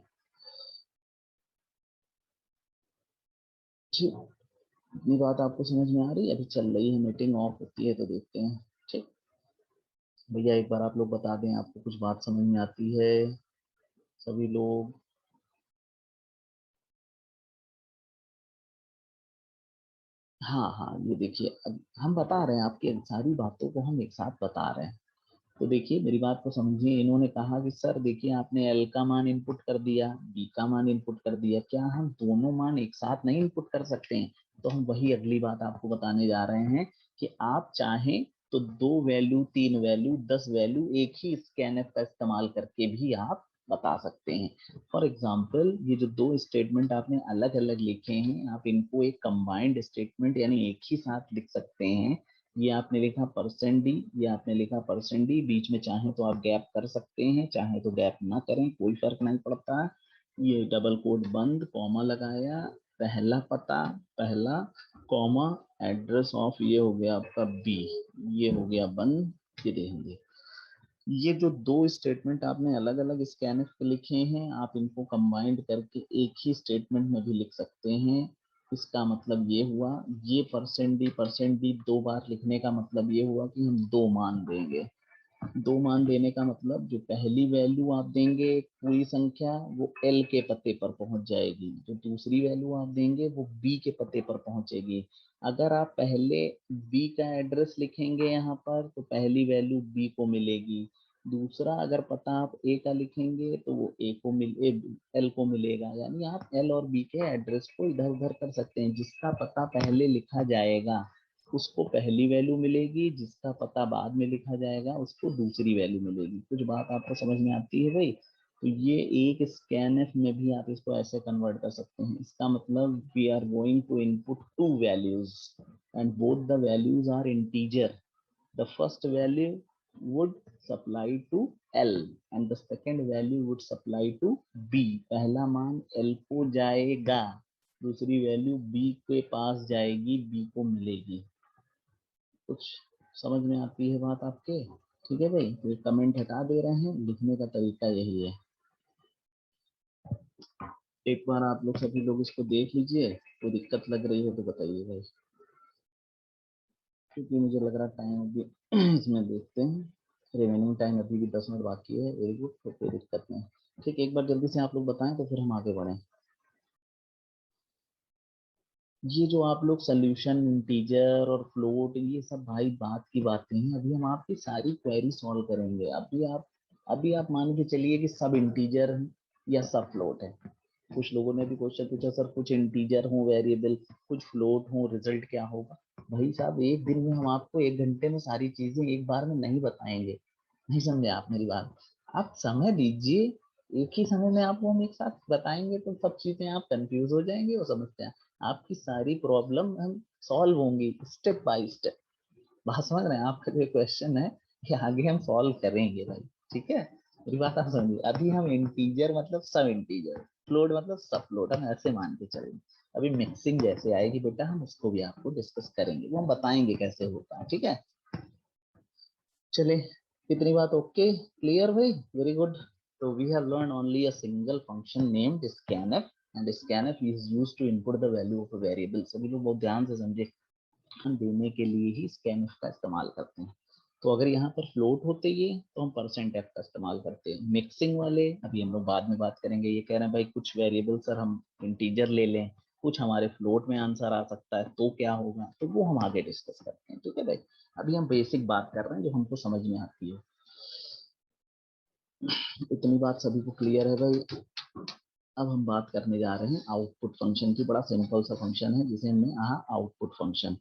ठीक, इतनी बात आपको समझ में आ रही है? अभी चल रही है मीटिंग, ऑफ होती है तो देखते हैं। ठीक भैया, एक बार आप लोग बता दें आपको कुछ बात समझ में आती है सभी लोग? हाँ हाँ, ये देखिए अब हम बता रहे हैं, आपकी सारी बातों को हम एक साथ बता रहे हैं। तो देखिए मेरी बात को समझिए, इन्होंने कहा कि सर देखिए आपने एल का मान इनपुट कर दिया, बी का मान इनपुट कर दिया, क्या हम दोनों मान एक साथ नहीं इनपुट कर सकते हैं? तो हम वही अगली बात आपको बताने जा रहे हैं कि आप चाहें तो 2 वैल्यू, 3 वैल्यू, 10 वैल्यू एक ही स्कैनफ का इस्तेमाल करके भी आप बता सकते हैं। फॉर एग्जाम्पल ये जो 2 स्टेटमेंट आपने अलग अलग लिखे हैं आप इनको एक कंबाइंड स्टेटमेंट यानी एक ही साथ लिख सकते हैं। ये आपने लिखा %d, ये आपने लिखा %d, बीच में चाहे तो आप गैप कर सकते हैं, चाहे तो गैप ना करें, कोई फर्क नहीं पड़ता। ये डबल कोट बंद, कॉमा लगाया, पहला पता, पहला कॉमा, एड्रेस ऑफ, ये हो गया आपका बी, ये हो गया बंद। ये देखेंगे ये जो 2 स्टेटमेंट आपने अलग अलग स्कैनफ पे लिखे हैं आप इनको कंबाइंड करके एक ही स्टेटमेंट में भी लिख सकते हैं। इसका मतलब ये हुआ, ये %d 2 बार लिखने का मतलब ये हुआ कि हम 2 मान देंगे। 2 मान देने का मतलब जो पहली वैल्यू आप देंगे पूरी संख्या वो एल के पते पर पहुंच जाएगी, जो दूसरी वैल्यू आप देंगे वो बी के पते पर पहुंचेगी। अगर आप पहले बी का एड्रेस लिखेंगे यहाँ पर तो पहली वैल्यू बी को मिलेगी। दूसरा अगर पता आप ए का लिखेंगे तो वो एल को मिलेगा। यानी आप एल और बी के एड्रेस को इधर उधर कर सकते हैं, जिसका पता पहले लिखा जाएगा उसको पहली वैल्यू मिलेगी, जिसका पता बाद में लिखा जाएगा उसको दूसरी वैल्यू मिलेगी। कुछ बात आपको समझ में आती है भाई? तो ये एक स्कैनफ में भी आप इसको ऐसे कन्वर्ट कर सकते हैं। इसका मतलब we are going to input 2 values and both the values are integer. The first value would supply to L and the second value would supply to B। पहला मान L को जाएगा, दूसरी वैल्यू B के पास जाएगी, B को मिलेगी। कुछ समझ में आती है बात आपके? ठीक है भाई, तो कमेंट हटा दे रहे हैं, लिखने का तरीका यही है। एक बार आप लोग सभी लोग इसको देख लीजिए, कोई दिक्कत लग रही है तो बताइए भाई, क्योंकि मुझे लग रहा टाइम अभी इसमें देखते हैं रिमेनिंग टाइम अभी भी 10 मिनट बाकी है। वेरी गुड, तो कोई दिक्कत नहीं। ठीक, एक बार जल्दी से आप लोग बताएं तो फिर हम आगे बढ़ें। ये जो आप लोग सोल्यूशन, इंटीजर और फ्लोट, ये सब भाई बात की बातें हैं, अभी हम आपकी सारी क्वेरी सॉल्व करेंगे। अभी आप मान के चलिए कि सब इंटीजर या सब फ्लोट है। कुछ लोगों ने भी क्वेश्चन पूछा सर कुछ इंटीजर हो वेरिएबल, कुछ फ्लोट हो, रिजल्ट क्या होगा? भाई साहब एक दिन में हम आपको 1 घंटे में सारी चीजें एक बार में नहीं बताएंगे। नहीं समझे आप मेरी बात? आप समय दीजिए, एक ही समय में आपको हम एक साथ बताएंगे तो सब चीजें आप कंफ्यूज हो जाएंगे और समस्या आपकी सारी प्रॉब्लम हम सॉल्व होंगी स्टेप बाय स्टेप। बात समझ रहे हैं? आपका जो क्वेश्चन है कि आगे हम सॉल्व करेंगे भाई, ठीक है? मेरी बात आप समझिए। अभी हम इंटीजर मतलब सब इंटीजर, फ्लोट मतलब सब फ्लोट, हम ऐसे मान के चलेंगे। अभी मिक्सिंग जैसे आएगी बेटा हम उसको भी आपको डिस्कस करेंगे, वो हम बताएंगे कैसे होता है, ठीक है? चले, इतनी बात ओके, क्लियर भाई, वेरी गुड। तो we have learn only a single function named scanf and scanf is used to input the value of a variable. सभी लोग बहुत ध्यान से समझे, हम देने के लिए ही scanf का इस्तेमाल करते हैं। तो अगर यहाँ पर फ्लोट होते ये तो हम %f का इस्तेमाल करते हैं। मिक्सिंग वाले अभी हम लोग बाद में बात करेंगे। ये कह रहे हैं भाई कुछ वेरिएबल सर हम इंटीजर ले लें, कुछ हमारे फ्लोट में आंसर आ सकता है तो क्या होगा, तो वो हम आगे डिस्कस करते हैं, ठीक है भाई? अभी हम बेसिक बात कर रहे हैं जो हमको समझ में आती है। इतनी बात सभी को क्लियर है भाई? अब हम बात करने जा रहे हैं आउटपुट फंक्शन की। बड़ा सिंपल सा फंक्शन है जिसे हमने कहा आउटपुट फंक्शन।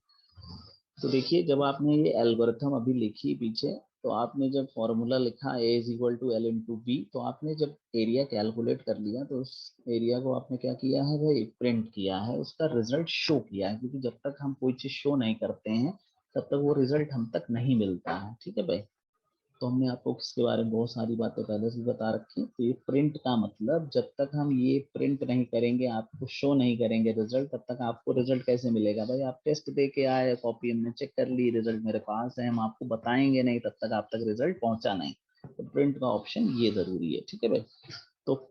तो देखिए जब आपने ये एल्गोरिथम अभी लिखी पीछे, तो आपने जब फॉर्मूला लिखा a is equal to L into B, तो आपने जब एरिया कैलकुलेट कर लिया तो उस एरिया को आपने क्या किया है भाई, प्रिंट किया है, उसका रिजल्ट शो किया है। क्योंकि जब तक हम कोई चीज शो नहीं करते हैं तब तक वो रिजल्ट हम तक नहीं मिलता है, ठीक है भाई? तो हमने आपको इसके बारे में बहुत सारी बातें पहले से बता रखी। तो ये प्रिंट का मतलब जब तक हम ये प्रिंट नहीं करेंगे, आपको शो नहीं करेंगे रिजल्ट, तब तक आपको रिजल्ट कैसे मिलेगा भाई? आप टेस्ट दे के आए, कॉपी हमने चेक कर ली, रिजल्ट मेरे पास है, हम आपको बताएंगे नहीं तब तक आप तक रिजल्ट पहुंचा नहीं। तो प्रिंट का ऑप्शन ये जरूरी है, ठीक है भाई? तो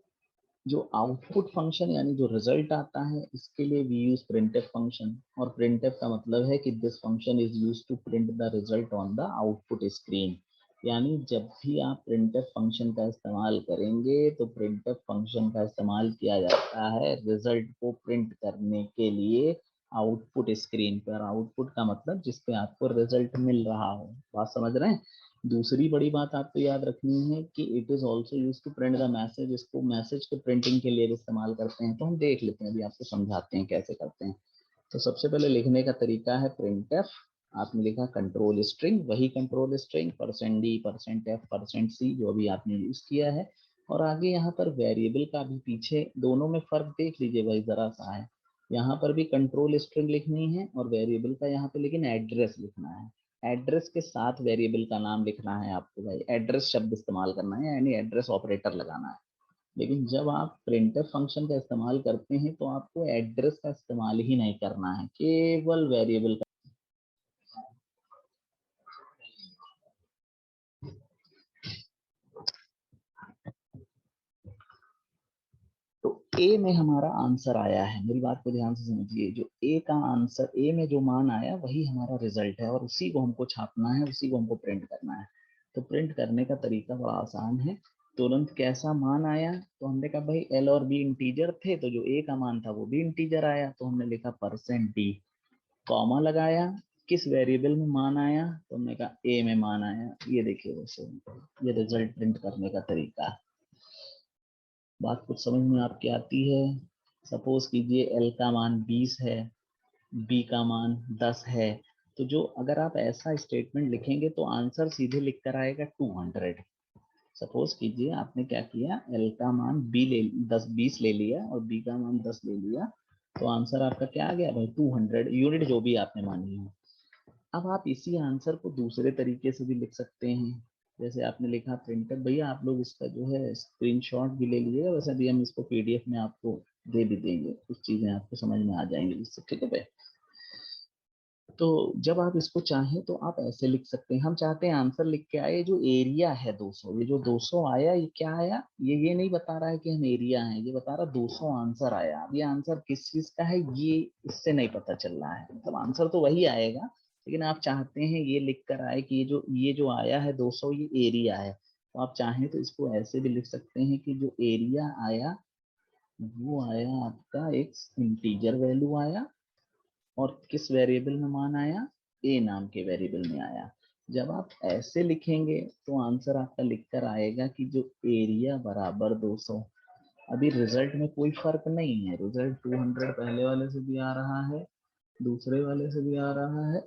जो आउटपुट फंक्शन यानी जो रिजल्ट आता है, इसके लिए वी यूज printf फंक्शन। और printf का मतलब है कि this function is used to print the result on the output screen. यानी जब भी आप printf फंक्शन का इस्तेमाल करेंगे तो printf फंक्शन का इस्तेमाल किया जाता है रिजल्ट को प्रिंट करने के लिए आउटपुट स्क्रीन पर। आउटपुट का मतलब जिसपे आपको रिजल्ट मिल रहा हो। बात समझ रहे हैं? दूसरी बड़ी बात आपको याद रखनी है कि it is also use to print the message. इसको मैसेज के प्रिंटिंग के लिए भी इस्तेमाल करते हैं। तो हम देख लेते हैं, अभी आपको समझाते हैं कैसे करते हैं। तो सबसे पहले लिखने का तरीका है printf। आपने लिखा कंट्रोल स्ट्रिंग, वही control string %d %f %c जो अभी आपने यूज किया है। और आगे यहाँ पर वेरिएबल का भी पीछे दोनों में फर्क देख लीजिए भाई जरा सा है। यहाँ पर भी कंट्रोल स्ट्रिंग लिखनी है और वेरिएबल का यहाँ पे लेकिन एड्रेस लिखना है। एड्रेस के साथ वेरिएबल का नाम लिखना है आपको भाई, एड्रेस शब्द इस्तेमाल करना है यानी एड्रेस ऑपरेटर लगाना है। लेकिन जब आप प्रिंटफ फंक्शन का इस्तेमाल करते हैं तो आपको एड्रेस का इस्तेमाल ही नहीं करना है, केवल वेरिएबल का। तो ए में हमारा आंसर आया है, मेरी बात को ध्यान से समझिए। जो ए का आंसर, ए में जो मान आया वही हमारा रिजल्ट है और उसी को हमको छापना है, उसी को हमको प्रिंट करना है। तो प्रिंट करने का तरीका बड़ा आसान है। तुरंत कैसा मान आया, तो हमने कहा भाई एल और बी इंटीजर थे, तो जो ए का मान था वो भी इंटीजर आया, तो हमने लिखा %d, कॉमा लगाया। किस वेरिएबल में मान आया, तो हमने कहा ए में मान आया। ये देखिए वैसे ये रिजल्ट प्रिंट करने का तरीका। बात कुछ समझ में आपकी आती है? सपोज कीजिए एल का मान 20 है, बी का मान 10 है। तो जो अगर आप ऐसा स्टेटमेंट लिखेंगे तो आंसर सीधे लिख कर आएगा 200। सपोज कीजिए आपने क्या किया, एल का मान बी ले 20 ले लिया और बी का मान 10 ले लिया, तो आंसर आपका क्या आ गया भाई 200 यूनिट, जो भी आपने मानी हो। अब आप इसी आंसर को दूसरे तरीके से भी लिख सकते हैं। जैसे आपने लिखा प्रिंटर, भैया आप लोग इसका जो है स्क्रीनशॉट भी ले लीजिएगा, वैसे भी हम इसको पीडीएफ में आपको दे भी देंगे, कुछ चीजें आपको समझ में आ जाएंगी इससे, ठीक है भाई? तो जब आप इसको चाहें तो आप ऐसे लिख सकते हैं। हम चाहते हैं आंसर लिख के आए जो एरिया है 200। ये जो 200 आया ये क्या आया, ये नहीं बता रहा है कि हम एरिया हैं, ये बता रहा 200 आंसर आया। अब ये आंसर किस चीज का है ये इससे नहीं पता चल रहा है, मतलब आंसर तो वही आएगा, लेकिन आप चाहते हैं ये लिख कर आए कि ये जो आया है 200 ये एरिया है। तो आप चाहें तो इसको ऐसे भी लिख सकते हैं कि जो एरिया आया वो आया आपका एक इंटीजर वैल्यू आया, और किस वेरिएबल में मान आया, ए नाम के वेरिएबल में आया। जब आप ऐसे लिखेंगे तो आंसर आपका लिखकर आएगा कि जो एरिया बराबर 200। अभी रिजल्ट में कोई फर्क नहीं है, रिजल्ट 200 पहले वाले से भी आ रहा है, दूसरे वाले से भी आ रहा है।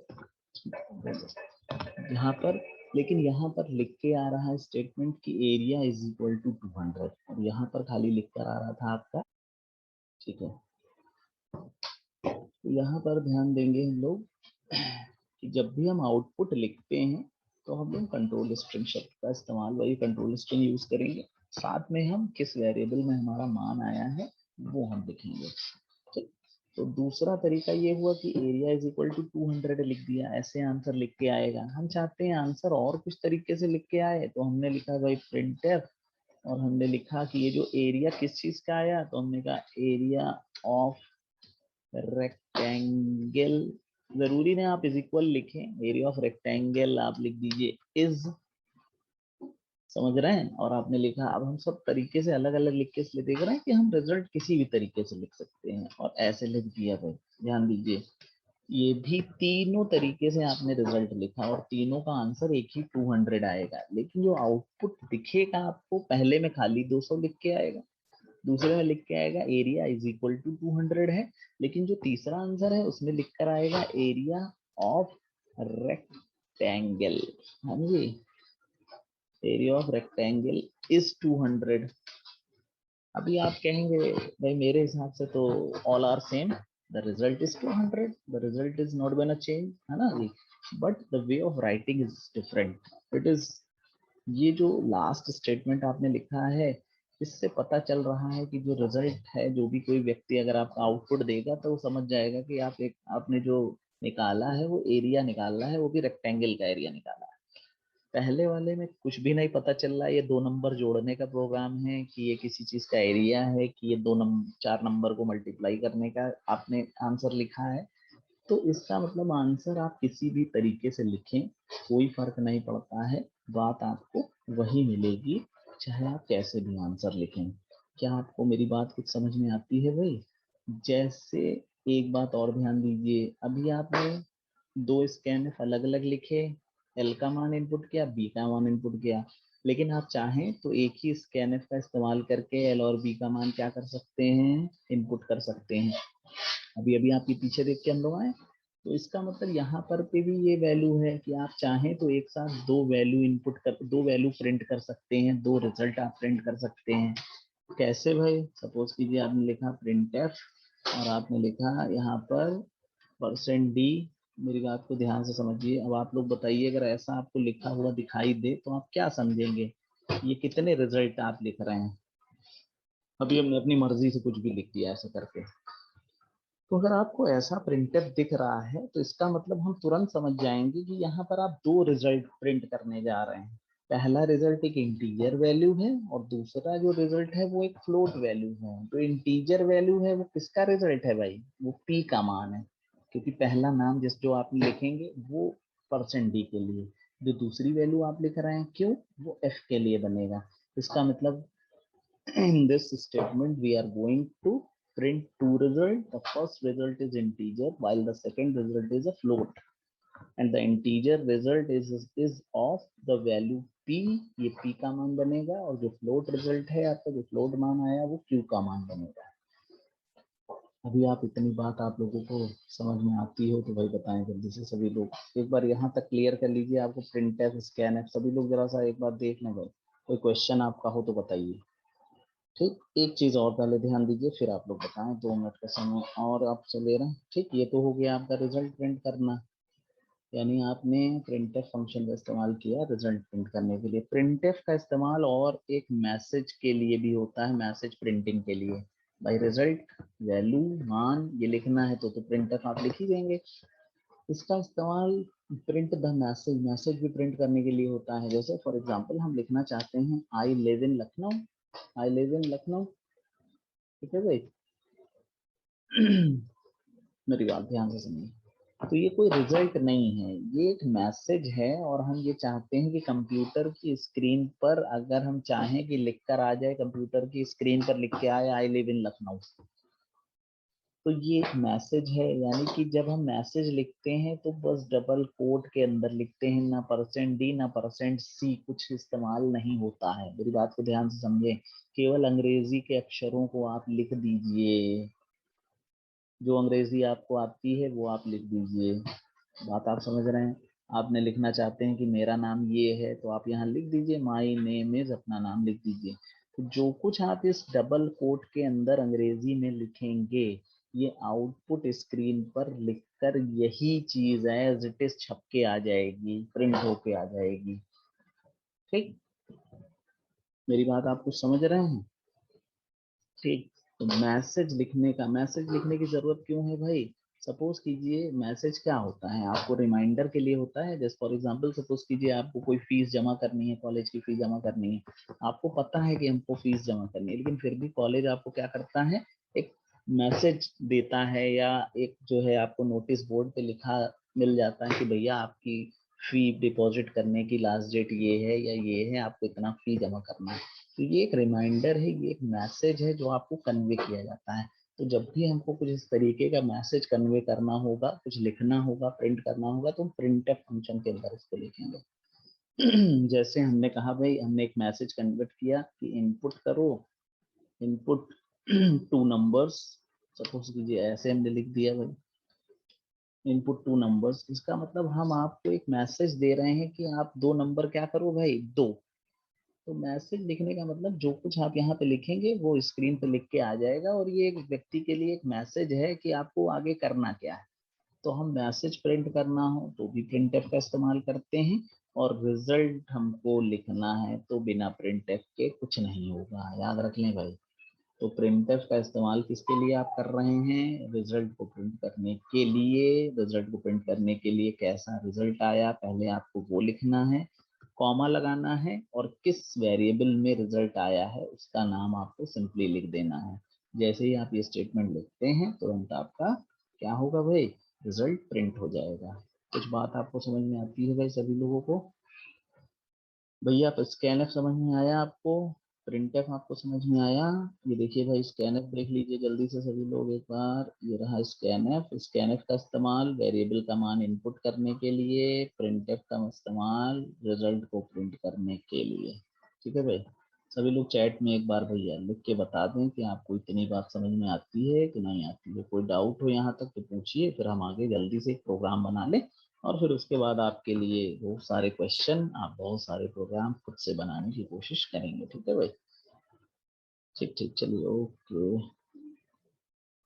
यहाँ पर लेकिन यहाँ पर लिख के आ रहा है स्टेटमेंट कि एरिया इज इक्वल टू 200 और यहाँ पर खाली लिख कर आ रहा था आपका, ठीक है। तो यहाँ पर ध्यान देंगे हम लोग कि जब भी हम आउटपुट लिखते हैं तो हम लोग कंट्रोल स्ट्रिंग शब्द का इस्तेमाल, वही कंट्रोल स्ट्रिंग यूज करेंगे, साथ में हम किस वेरिएबल में हमारा मान आया है वो हम लिखेंगे, ठीक। तो दूसरा तरीका ये हुआ कि एरिया इज इक्वल टू 200 लिख दिया, ऐसे आंसर लिख के आएगा। हम चाहते हैं आंसर और कुछ तरीके से लिख के आए, तो हमने लिखा भाई प्रिंटफ, और हमने लिखा कि ये जो एरिया किस चीज का आया, तो हमने कहा एरिया ऑफ रेक्टेंगल, जरूरी नहीं आप इज इक्वल लिखें, एरिया ऑफ रेक्टेंगल आप लिख दीजिए इज, समझ रहे हैं। और आपने लिखा, अब हम सब तरीके से अलग अलग लिख के इसलिए देख रहे हैं कि हम रिजल्ट किसी भी तरीके से लिख सकते हैं, और ऐसे लिख दिया भाई। ध्यान दीजिए, ये भी तीनों तरीके से आपने रिजल्ट लिखा और तीनों का आंसर एक ही 200 आएगा, लेकिन जो आउटपुट दिखेगा आपको, पहले में खाली 200 लिख के आएगा, दूसरे में लिख के आएगा एरिया इज इक्वल टू 200 है, लेकिन जो तीसरा आंसर है उसमें लिख कर आएगा एरिया ऑफ रेक्टेंगल। हाँ जी, एरिया ऑफ रेक्टेंगल इज 200। अभी आप कहेंगे भाई मेरे हिसाब से तो all are same, the result is 200, the result is not gonna change, है ना जी, but the way of writing is different. It is, ये जो लास्ट स्टेटमेंट आपने लिखा है, इससे पता चल रहा है कि जो रिजल्ट है, जो भी कोई व्यक्ति अगर आपका आउटपुट देगा तो वो समझ जाएगा कि आपने जो निकाला है वो एरिया निकाला है, वो भी रेक्टेंगल का एरिया निकाला है। पहले वाले में कुछ भी नहीं पता चल रहा है, ये 2 नंबर जोड़ने का प्रोग्राम है कि ये किसी चीज का एरिया है कि ये 4 नंबर को मल्टीप्लाई करने का आपने आंसर लिखा है। तो इसका मतलब आंसर आप किसी भी तरीके से लिखें, कोई फर्क नहीं पड़ता है, बात आपको वही मिलेगी, चाहे आप कैसे भी आंसर लिखें। क्या आपको मेरी बात कुछ समझ में आती है भाई? जैसे एक बात और ध्यान दीजिए, अभी आपने 2 स्कैनफ अलग अलग लिखे, एल का मान इनपुट किया, बी का मान इनपुट किया, लेकिन आप चाहें तो एक ही स्कैनफ का इस्तेमाल करके एल और बी का मान क्या कर सकते हैं, इनपुट कर सकते हैं। अभी अभी आपके पीछे देख के हम लोग आए, तो इसका मतलब यहाँ पर पे भी ये वैल्यू है कि आप चाहें तो एक साथ 2 वैल्यू इनपुट कर, 2 वैल्यू प्रिंट कर सकते हैं, 2 रिजल्ट आप प्रिंट कर सकते हैं। कैसे भाई? सपोज कीजिए आपने लिखा प्रिंट एफ और आपने लिखा यहाँ पर %d, मेरी बात को ध्यान से समझिए। अब आप लोग बताइए, अगर ऐसा आपको लिखा हुआ दिखाई दे तो आप क्या समझेंगे, ये कितने रिजल्ट आप लिख रहे हैं? अभी हमने अपनी मर्जी से कुछ भी लिख दिया ऐसे करके। तो अगर आपको ऐसा प्रिंटफ दिख रहा है तो इसका मतलब हम तुरंत समझ जाएंगे कि यहाँ पर आप 2 रिजल्ट प्रिंट करने जा रहे हैं। पहला रिजल्ट एक इंटीजर वैल्यू है और दूसरा जो रिजल्ट है वो एक फ्लोट वैल्यू है। तो इंटीजर वैल्यू है वो किसका रिजल्ट है भाई? वो p का मान है, क्योंकि पहला नाम जिस जो आप लिखेंगे वो %d के लिए, जो दूसरी वैल्यू आप लिख रहे हैं क्यों, वो f के लिए बनेगा। इसका मतलब in this statement we are going to print 2 results. The first result is integer while the second result is a float, and the integer result is of the value p, ये p का मान बनेगा, और जो float result है आपका, जो float मान आया वो q का मान बनेगा। अभी आप इतनी बात आप लोगों को समझ में आती हो तो भाई बताएं जल्दी से सभी लोग। एक बार यहाँ तक क्लियर कर लीजिए, आपको printf scanf सभी लोग जरा सा एक बार देख लें भाई, कोई क्वेश्चन आपका हो तो बताइए। ठीक, एक चीज और पहले ध्यान दीजिए फिर आप लोग बताएं, 2 मिनट का समय और आप चले रहे। ठीक, ये तो हो गया आपका रिजल्ट प्रिंट करना, यानी आपने प्रिंटफ फंक्शन का इस्तेमाल किया रिजल्ट प्रिंट करने के लिए। प्रिंटफ का इस्तेमाल और एक मैसेज के लिए भी होता है, मैसेज प्रिंटिंग के लिए। भाई रिजल्ट वैल्यू मान ये लिखना है तो प्रिंटफ आप लिख ही देंगे। इसका इस्तेमाल प्रिंट द मैसेज, मैसेज भी प्रिंट करने के लिए होता है। जैसे फॉर एग्जांपल हम लिखना चाहते हैं I live in Lucknow, I live in Lucknow, ठीक है भाई। मेरी बात ध्यान से सुनिए, तो ये कोई रिजल्ट नहीं है, ये एक मैसेज है, और हम ये चाहते हैं कि कंप्यूटर की स्क्रीन पर अगर हम चाहें कि लिखकर आ जाए, कंप्यूटर की स्क्रीन पर लिख के आए आई लिव इन लखनऊ, तो ये एक मैसेज है। यानी कि जब हम मैसेज लिखते हैं तो बस डबल कोट के अंदर लिखते हैं, ना %d ना %c कुछ इस्तेमाल नहीं होता है। मेरी बात को ध्यान से समझें, केवल अंग्रेजी के अक्षरों को आप लिख दीजिए, जो अंग्रेजी आपको आती है वो आप लिख दीजिए। बात आप समझ रहे हैं? आपने लिखना चाहते हैं कि मेरा नाम ये है, तो आप यहाँ लिख दीजिए माई नेम इज, अपना नाम लिख दीजिए। तो जो कुछ आप इस डबल कोट के अंदर अंग्रेजी में लिखेंगे, ये आउटपुट स्क्रीन पर लिखकर यही चीज है एज इट इज छप के आ जाएगी, प्रिंट होके आ जाएगी। ठीक, मेरी बात आप कुछ समझ रहे हैं? ठीक, तो मैसेज लिखने की जरूरत क्यों है भाई? सपोज कीजिए मैसेज क्या होता है, आपको रिमाइंडर के लिए होता है। जैसे फॉर एग्जांपल सपोज कीजिए आपको कोई फीस जमा करनी है, कॉलेज की फीस जमा करनी है, आपको पता है कि हमको फीस जमा करनी है, लेकिन फिर भी कॉलेज आपको क्या करता है, एक मैसेज देता है, या एक जो है आपको नोटिस बोर्ड पे लिखा मिल जाता है कि भैया आपकी फी डिपॉजिट करने की लास्ट डेट ये है या ये है, आपको इतना फी जमा करना है। तो ये एक रिमाइंडर है, ये एक मैसेज है जो आपको कन्वे किया जाता है। तो जब भी हमको कुछ इस तरीके का मैसेज कन्वे करना होगा, कुछ लिखना होगा, प्रिंट करना होगा, तो हम प्रिंटफ फंक्शन के अंदर इसको लिखेंगे। जैसे हमने कहा भाई, हमने एक मैसेज कन्वर्ट किया कि इनपुट करो, इनपुट 2 नंबर्स, सपोज कीजिए ऐसे हमने लिख दिया भाई, इनपुट 2 नंबर्स। इसका मतलब हम आपको एक मैसेज दे रहे हैं कि आप 2 नंबर क्या करो भाई, दो। तो मैसेज लिखने का मतलब जो कुछ आप यहाँ पे लिखेंगे वो स्क्रीन पे लिख के आ जाएगा, और ये एक व्यक्ति के लिए एक मैसेज है कि आपको आगे करना क्या है। तो हम मैसेज प्रिंट करना हो तो भी प्रिंटफ का इस्तेमाल करते हैं, और रिजल्ट हमको लिखना है तो बिना प्रिंटफ के कुछ नहीं होगा, याद रख लें भाई। तो प्रिंटफ का इस्तेमाल किसके लिए आप कर रहे हैं? रिजल्ट को प्रिंट करने के लिए। रिजल्ट को प्रिंट करने के लिए कैसा रिजल्ट आया पहले आपको वो लिखना है, कॉमा लगाना है, और किस वेरिएबल में रिजल्ट आया है उसका नाम आपको सिंपली लिख देना है। जैसे ही आप ये स्टेटमेंट लिखते हैं तुरंत आपका क्या होगा भाई, रिजल्ट प्रिंट हो जाएगा। कुछ बात आपको समझ में आती है भाई सभी लोगों को? भैया आप स्कैनफ समझ में आया आपको? प्रिंटफ आपको समझ में आया? ये देखिए भाई, स्कैनफ देख लीजिए जल्दी से सभी लोग एक बार। ये रहा स्कैनफ। स्कैनफ का इस्तेमाल वेरिएबल का मान इनपुट करने के लिए, प्रिंटफ का इस्तेमाल रिजल्ट को प्रिंट करने के लिए। ठीक है भाई, सभी लोग चैट में एक बार भैया लिख के बता दें कि आपको इतनी बात समझ में आती है कि नहीं आती है। कोई डाउट हो यहाँ तक तो पूछिए, फिर हम आगे जल्दी से एक प्रोग्राम बना लें, और फिर उसके बाद आपके लिए बहुत सारे क्वेश्चन, आप बहुत सारे प्रोग्राम खुद से बनाने की कोशिश करेंगे। ठीक है भाई? ठीक ठीक, चलिए ओके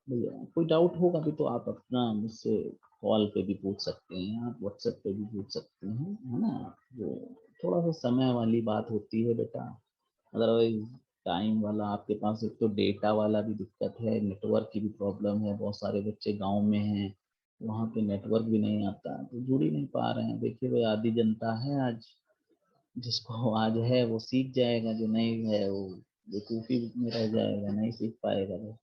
भैया। कोई डाउट होगा भी तो आप अपना मुझसे कॉल पे भी पूछ सकते हैं, आप व्हाट्सएप पे भी पूछ सकते हैं, है ना। वो थोड़ा सा समय वाली बात होती है बेटा, अदरवाइज टाइम वाला आपके पास। एक तो डेटा वाला भी दिक्कत है, नेटवर्क की भी प्रॉब्लम है, बहुत सारे बच्चे गांव में हैं, वहाँ पे नेटवर्क भी नहीं आता, तो जुड़ ही नहीं पा रहे हैं। देखिए भाई, आधी जनता है आज, जिसको आज है वो सीख जाएगा, जो नहीं है वो बेवकूफ़ी में रह जाएगा, नहीं सीख पाएगा भाई।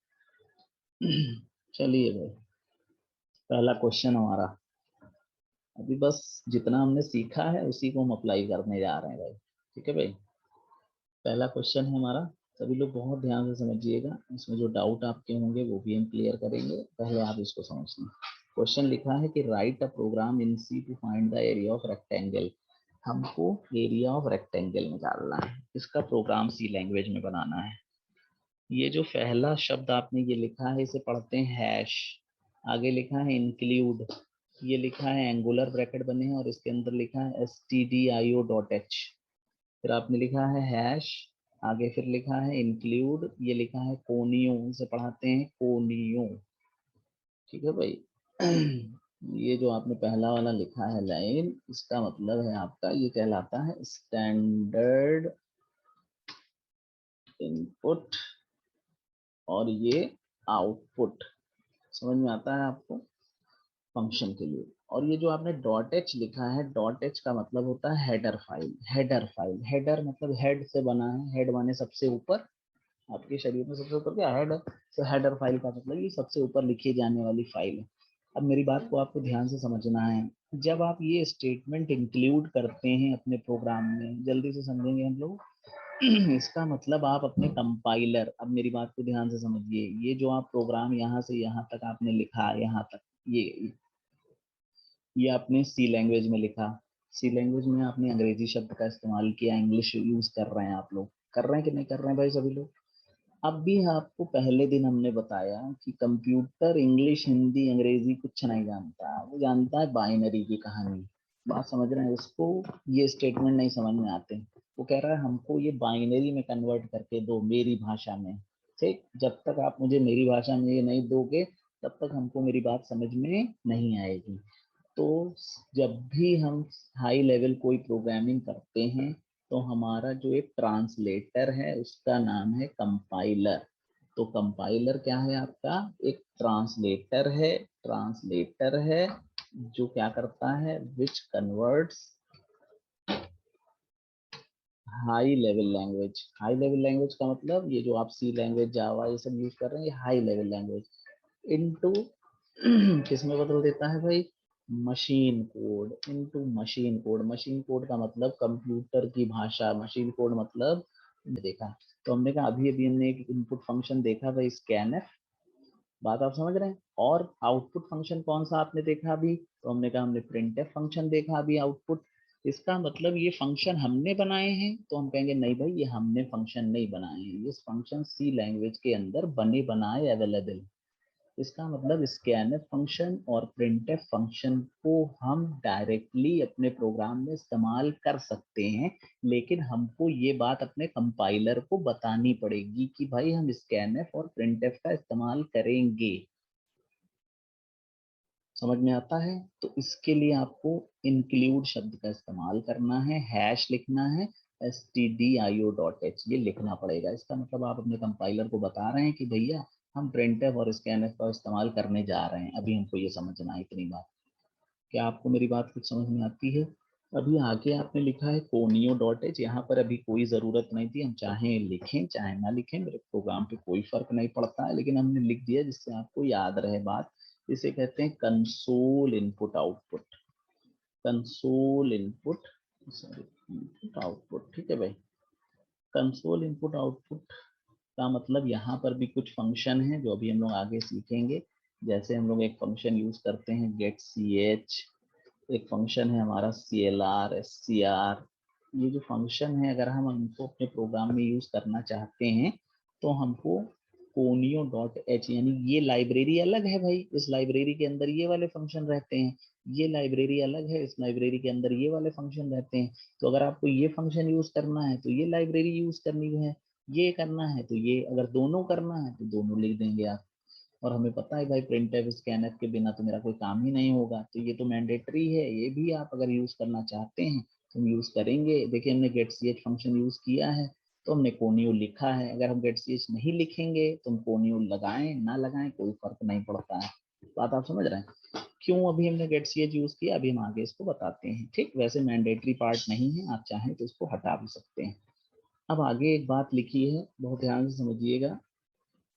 चलिए भाई, पहला क्वेश्चन हमारा, अभी बस जितना हमने सीखा है उसी को हम अप्लाई करने जा रहे हैं भाई। ठीक है भाई, पहला क्वेश्चन है हमारा, सभी लोग बहुत ध्यान से समझिएगा, इसमें जो डाउट आपके होंगे वो भी हम क्लियर करेंगे। पहले आप इसको समझ लें। क्वेश्चन लिखा है कि write a program in C to find the area of rectangle. हमको एरिया ऑफ रेक्टेंगल निकालना है, इसका प्रोग्राम सी लैंग्वेज में बनाना है। ये जो पहला शब्द आपने ये लिखा है इसे पढ़ते हैं हैश, आगे लिखा है इंक्लूड, ये लिखा है एंगुलर ब्रैकेट बने हैं और इसके अंदर लिखा है stdio.h, फिर आपने लिखा है हैश, आगे फिर लिखा है इंक्लूड, ये लिखा है कोनियो, इसे पढ़ाते हैं कोनियो। ठीक है भाई? ये जो आपने पहला वाला लिखा है लाइन, इसका मतलब है आपका, ये कहलाता है स्टैंडर्ड इनपुट, और ये आउटपुट। समझ में आता है आपको? फंक्शन के लिए। और ये जो आपने डॉट एच लिखा है, डॉट एच का मतलब होता है header file. Header file, header मतलब हेड से बना है, हेड माने सबसे ऊपर, आपके शरीर में सबसे ऊपर क्या हेड है, तो हेडर फाइल का मतलब ये सबसे ऊपर लिखी जाने वाली फाइल है। अब मेरी बात को आपको ध्यान से समझना है, जब आप ये स्टेटमेंट इंक्लूड करते हैं अपने प्रोग्राम में, जल्दी से समझेंगे हम लोग। इसका मतलब आप अपने कंपाइलर, अब मेरी बात को ध्यान से समझिए, ये जो आप प्रोग्राम यहाँ से यहाँ तक आपने लिखा, यहाँ तक ये आपने सी लैंग्वेज में लिखा, सी लैंग्वेज में आपने अंग्रेजी शब्द का इस्तेमाल किया, इंग्लिश यूज कर रहे हैं, आप लोग कर रहे हैं कि नहीं कर रहे हैं भाई सभी लोग? अब भी आपको पहले दिन हमने बताया कि कंप्यूटर इंग्लिश हिंदी अंग्रेजी कुछ नहीं जानता, वो जानता है बाइनरी की कहानी। बात समझ रहे हैं? उसको ये स्टेटमेंट नहीं समझ में आते, वो कह रहा है हमको ये बाइनरी में कन्वर्ट करके दो मेरी भाषा में। ठीक, जब तक आप मुझे मेरी भाषा में ये नहीं दोगे तब तक हमको मेरी बात समझ में नहीं आएगी। तो जब भी हम हाई लेवल कोई प्रोग्रामिंग करते हैं तो हमारा जो एक ट्रांसलेटर है उसका नाम है कंपाइलर। तो कंपाइलर क्या है आपका? एक ट्रांसलेटर है। ट्रांसलेटर है जो क्या करता है, which converts high level language. High level language का मतलब ये जो आप सी लैंग्वेज, जावा ये सब यूज कर रहे हैं, ये हाई लेवल लैंग्वेज इनटू किस में बदल देता है भाई? Machine code. Into machine code. Machine code का मतलब कंप्यूटर की भाषा। मशीन कोड मतलब देखा, तो हमने कहा अभी अभी हमने एक इनपुट फंक्शन देखा भाई, स्कैनफ। बात आप समझ रहे हैं? और आउटपुट फंक्शन कौन सा आपने देखा अभी? तो हमने कहा हमने प्रिंटफ फंक्शन देखा अभी आउटपुट। इसका मतलब ये फंक्शन हमने बनाए हैं? तो हम कहेंगे नहीं भाई, ये हमने फंक्शन नहीं बनाए हैं, ये फंक्शन सी लैंग्वेज के अंदर बने बनाए अवेलेबल। इसका मतलब स्कैनफ फंक्शन और प्रिंटफ फंक्शन को हम डायरेक्टली अपने प्रोग्राम में इस्तेमाल कर सकते हैं, लेकिन हमको ये बात अपने कंपाइलर को बतानी पड़ेगी कि भाई हम स्कैनफ और प्रिंटफ का इस्तेमाल करेंगे। समझ में आता है? तो इसके लिए आपको इंक्लूड शब्द का इस्तेमाल करना है, हैश लिखना है, stdio.h ये लिखना पड़ेगा। इसका मतलब आप अपने कंपाइलर को बता रहे हैं कि भैया हम प्रिंटफ और स्कैनफ का इस्तेमाल करने जा रहे हैं, अभी हमको ये समझना है, इतनी बात। क्या आपको मेरी बात कुछ समझ में आती है? अभी आगे आपने लिखा है conio.h, यहाँ पर अभी कोई ज़रूरत नहीं थी, हम चाहे लिखें चाहे ना लिखें, मेरे प्रोग्राम पे कोई फर्क नहीं पड़ता है, लेकिन हमने लिख दिया जिससे आपको याद रहे बात। इसे कहते हैं console input output. Console input, sorry, input output. ठीक है भाई, कंसोल इनपुट आउटपुट का मतलब यहाँ पर भी कुछ फंक्शन है जो अभी हम लोग आगे सीखेंगे। जैसे हम लोग एक फंक्शन यूज करते हैं गेट सी एच, एक फंक्शन है हमारा CLR SCR। ये जो फंक्शन है अगर हम इनको अपने प्रोग्राम में यूज करना चाहते हैं तो हमको conio.h, यानी ये लाइब्रेरी अलग है भाई, इस लाइब्रेरी के अंदर ये वाले फंक्शन रहते हैं, ये लाइब्रेरी अलग है, इस लाइब्रेरी के अंदर ये वाले फंक्शन रहते हैं। तो अगर आपको ये फंक्शन यूज करना है तो ये लाइब्रेरी यूज करनी है, ये करना है तो ये, अगर दोनों करना है तो दोनों लिख देंगे आप। और हमें पता है भाई प्रिंटफ स्कैनफ के बिना तो मेरा कोई काम ही नहीं होगा, तो ये तो मैंडेटरी है, ये भी आप अगर यूज करना चाहते हैं तो हम यूज करेंगे। देखिए हमने get C H function use किया है तो हमने कोनियो लिखा है, अगर हम गेट सी एच नहीं लिखेंगे तो हम कोनियो लगाएं ना लगाएं कोई फर्क नहीं पड़ता है। बात आप समझ रहे हैं? क्यों अभी हमने गेट सी एच यूज किया, अभी हम आगे इसको बताते हैं। ठीक, वैसे मैंडेटरी पार्ट नहीं है, आप चाहें तो इसको हटा भी सकते हैं। अब आगे एक बात लिखी है, बहुत ध्यान से समझिएगा।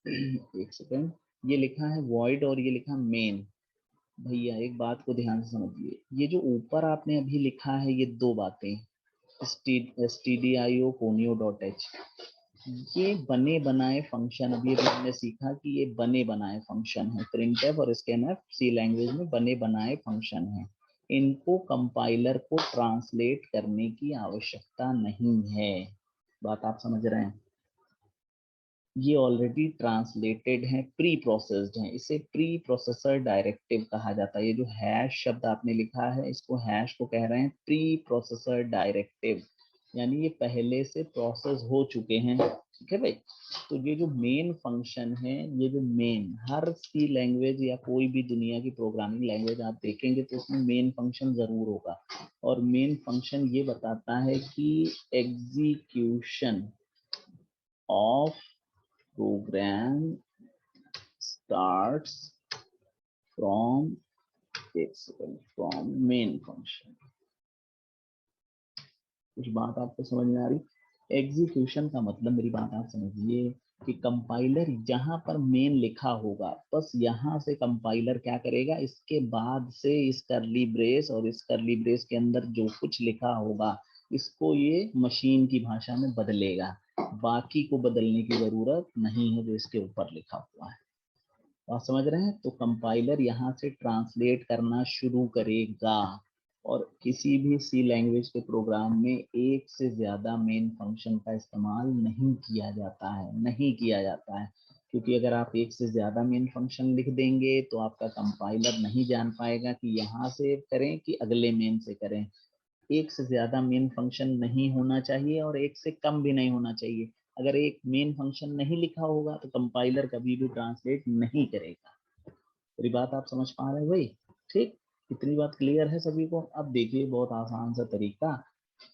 एक सेकेंड, ये लिखा है वॉइड और ये लिखा मेन। भैया एक बात को ध्यान से समझिए, ये जो ऊपर आपने अभी लिखा है ये दो बातें, stdio conio.h, ये बने बनाए फंक्शन, अभी अभी हमने सीखा कि ये बने बनाए फंक्शन है। प्रिंटफ और स्कैनफ सी लैंग्वेज में बने बनाए फंक्शन है, इनको कंपाइलर को ट्रांसलेट करने की आवश्यकता नहीं है। बात आप समझ रहे हैं? ये ऑलरेडी ट्रांसलेटेड हैं, प्री प्रोसेस्ड हैं, इसे प्री प्रोसेसर डायरेक्टिव कहा जाता है। ये जो हैश शब्द आपने लिखा है इसको, हैश को कह रहे हैं प्री प्रोसेसर डायरेक्टिव, यानी ये पहले से प्रोसेस हो चुके हैं। ठीक है भाई, तो ये जो मेन फंक्शन है, ये जो मेन, हर सी लैंग्वेज या कोई भी दुनिया की प्रोग्रामिंग लैंग्वेज आप देखेंगे तो उसमें मेन फंक्शन जरूर होगा, और मेन फंक्शन ये बताता है कि execution of program starts from from main function। कुछ बात आपको समझ में आ रही? एग्जीक्यूशन का मतलब, मेरी बात आप समझिए कि कंपाइलर जहां पर मेन लिखा होगा बस यहां से कंपाइलर क्या करेगा, इसके बाद से इस करली ब्रेस और इस करली ब्रेस के अंदर जो कुछ लिखा होगा इसको ये मशीन की भाषा में बदलेगा, बाकी को बदलने की जरूरत नहीं है जो इसके ऊपर लिखा हुआ है। आप समझ रहे हैं? तो कंपाइलर यहाँ से ट्रांसलेट करना शुरू करेगा, और किसी भी सी लैंग्वेज के प्रोग्राम में एक से ज्यादा मेन फंक्शन का इस्तेमाल नहीं किया जाता है, नहीं किया जाता है, क्योंकि अगर आप एक से ज्यादा मेन फंक्शन लिख देंगे तो आपका कंपाइलर नहीं जान पाएगा कि यहाँ से करें कि अगले मेन से करें। एक से ज्यादा मेन फंक्शन नहीं होना चाहिए और एक से कम भी नहीं होना चाहिए। अगर एक मेन फंक्शन नहीं लिखा होगा तो कंपाइलर कभी भी ट्रांसलेट नहीं करेगा। मेरी बात आप समझ पा रहे हैं भाई? ठीक, इतनी बात क्लियर है सभी को? अब देखिए बहुत आसान सा तरीका,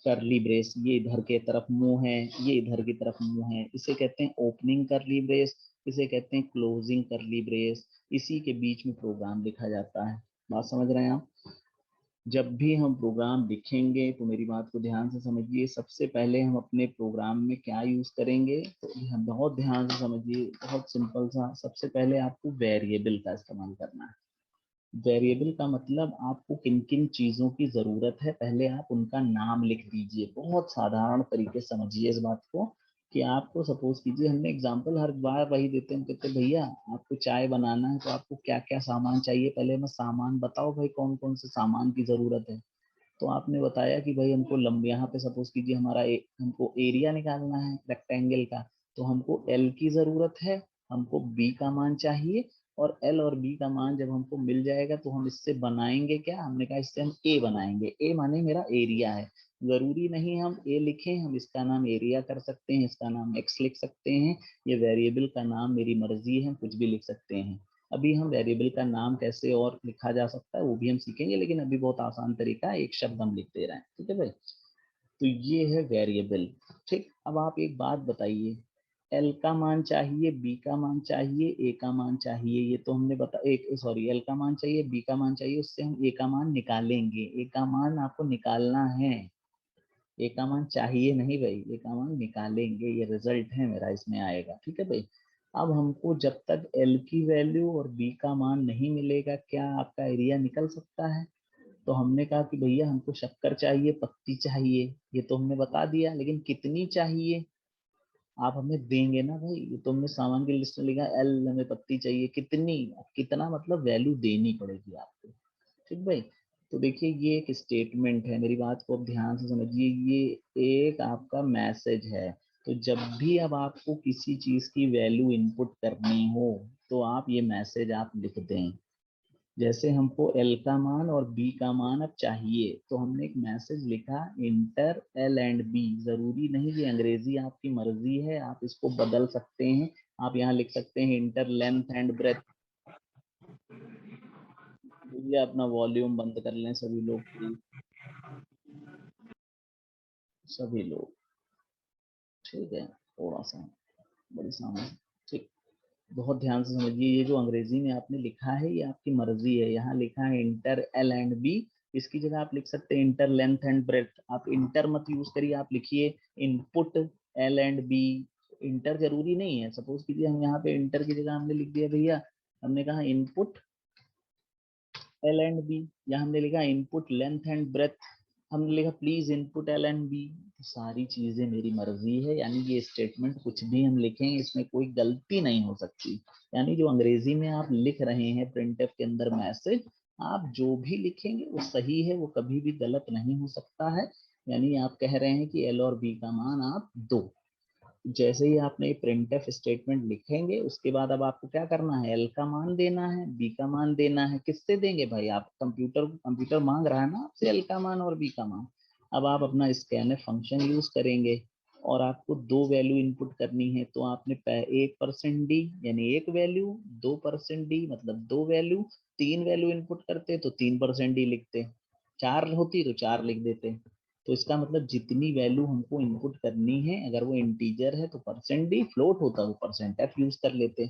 करली ब्रेस, ये इधर के तरफ मुंह है, ये इधर की तरफ मुंह है, इसे कहते हैं ओपनिंग करली ब्रेस, इसे कहते हैं क्लोजिंग करली ब्रेस। इसी के बीच में प्रोग्राम लिखा जाता है। बात समझ रहे हैं आप? जब भी हम प्रोग्राम लिखेंगे तो मेरी बात को ध्यान से समझिए। सबसे पहले हम अपने प्रोग्राम में क्या यूज करेंगे, तो हम बहुत ध्यान से समझिए, बहुत सिंपल सा। सबसे पहले आपको वेरिएबल का इस्तेमाल करना है। वेरिएबल का मतलब आपको किन किन चीजों की जरूरत है पहले आप उनका नाम लिख दीजिए। बहुत साधारण तरीके से समझिए इस बात को कि आपको सपोज कीजिए, हमने एग्जांपल हर बार वही देते हैं, हम कहते हैं भैया आपको चाय बनाना है तो आपको क्या क्या सामान चाहिए, पहले हमें सामान बताओ भाई, कौन कौन से सामान की जरूरत है। तो आपने बताया कि भाई हमको लंबे, यहाँ पे सपोज कीजिए हमारा हमको एरिया निकालना है रेक्टेंगल का, तो हमको एल की जरूरत है, हमको बी का मान चाहिए, और एल और बी का मान जब हमको मिल जाएगा तो हम इससे बनाएंगे क्या, हमने कहा इससे हम ए बनाएंगे। ए माने मेरा एरिया है। जरूरी नहीं हम ए लिखें, हम इसका नाम एरिया कर सकते हैं, इसका नाम एक्स लिख सकते हैं। ये वेरिएबल का नाम मेरी मर्जी है, कुछ भी लिख सकते हैं। अभी हम वेरिएबल का नाम कैसे और लिखा जा सकता है वो भी हम सीखेंगे, लेकिन अभी बहुत आसान तरीका है, एक शब्द हम लिख दे रहे हैं। ठीक है भाई? तो ये है वेरिएबल। ठीक, अब आप एक बात बताइए, एल का मान चाहिए, बी का मान चाहिए, ए का मान चाहिए, ये तो हमने बता, एक सॉरी, एल का मान चाहिए, बी का मान चाहिए, उससे हम ए का मान निकालेंगे। ए का मान आपको निकालना है, ए का मान चाहिए नहीं भाई, ए का मान निकालेंगे, ये रिजल्ट है मेरा, इसमें आएगा। ठीक है भाई? अब हमको जब तक एल की वैल्यू और बी का मान नहीं मिलेगा, क्या आपका एरिया निकल सकता है? तो हमने कहा कि भैया हमको शक्कर चाहिए, पत्ती चाहिए, ये तो हमने बता दिया, लेकिन कितनी चाहिए आप हमें देंगे ना भाई। ये तो हमने सामान की लिस्ट में लिखा, एल हमें पत्ती चाहिए, कितनी, कितना मतलब वैल्यू देनी पड़ेगी आपको। ठीक भाई? तो देखिए ये एक स्टेटमेंट है, मेरी बात को अब ध्यान से समझिए, ये एक आपका मैसेज है। तो जब भी अब आपको किसी चीज की वैल्यू इनपुट करनी हो तो आप ये मैसेज आप लिख दें। जैसे हमको एल का मान और बी का मान अब चाहिए, तो हमने एक मैसेज लिखा, इंटर एल एंड बी। जरूरी नहीं कि अंग्रेजी, आपकी मर्जी है, आप इसको बदल सकते हैं। आप यहाँ लिख सकते हैं इंटर लेंथ एंड ब्रेथ। ये अपना वॉल्यूम बंद कर लें सभी लोग प्लीज, सभी लोग। ठीक है, थोड़ा सा बड़ी सामने। ठीक, बहुत ध्यान से समझिए, ये जो अंग्रेजी में आपने लिखा है ये आपकी मर्जी है। यहाँ लिखा है इंटर एल एंड बी, इसकी जगह आप लिख सकते हैं इंटर लेंथ एंड ब्रेथ। आप इंटर मत यूज करिए, आप लिखिए input L and B. Enter जरूरी नहीं है, सपोज कीजिए हम यहाँ पे इंटर की जगह हमने लिख दिया भैया, हमने कहा इनपुट एल एंड बी, यहाँ हमने लिखा इनपुट लेंथ एंड ब्रेथ, हमने लिखा please input L and B. तो सारी चीजें मेरी मर्जी है, यानी ये स्टेटमेंट कुछ भी हम लिखें इसमें कोई गलती नहीं हो सकती। यानी जो अंग्रेजी में आप लिख रहे हैं प्रिंटफ के अंदर मैसेज, आप जो भी लिखेंगे वो सही है, वो कभी भी गलत नहीं हो सकता है। यानी आप कह रहे हैं कि एल और बी का मान आप दो। जैसे ही आपने प्रिंटफ स्टेटमेंट लिखेंगे उसके बाद अब आपको क्या करना है, एल का मान देना है, बी का मान देना है। किससे देंगे भाई? आप कंप्यूटर मांग रहा है ना आपसे एल का मान और बी का मान। अब आप अपना स्कैनफ फंक्शन यूज करेंगे और आपको दो वैल्यू इनपुट करनी है, तो आपने 1% डी यानी एक वैल्यू, 2% डी मतलब दो वैल्यू, तीन वैल्यू इनपुट करते तो 3% डी लिखते, चार होती तो चार लिख देते। तो इसका मतलब जितनी वैल्यू हमको इनपुट करनी है, अगर वो इंटीजर है तो परसेंट डी, फ्लोट होता तो परसेंट एफ यूज कर लेते।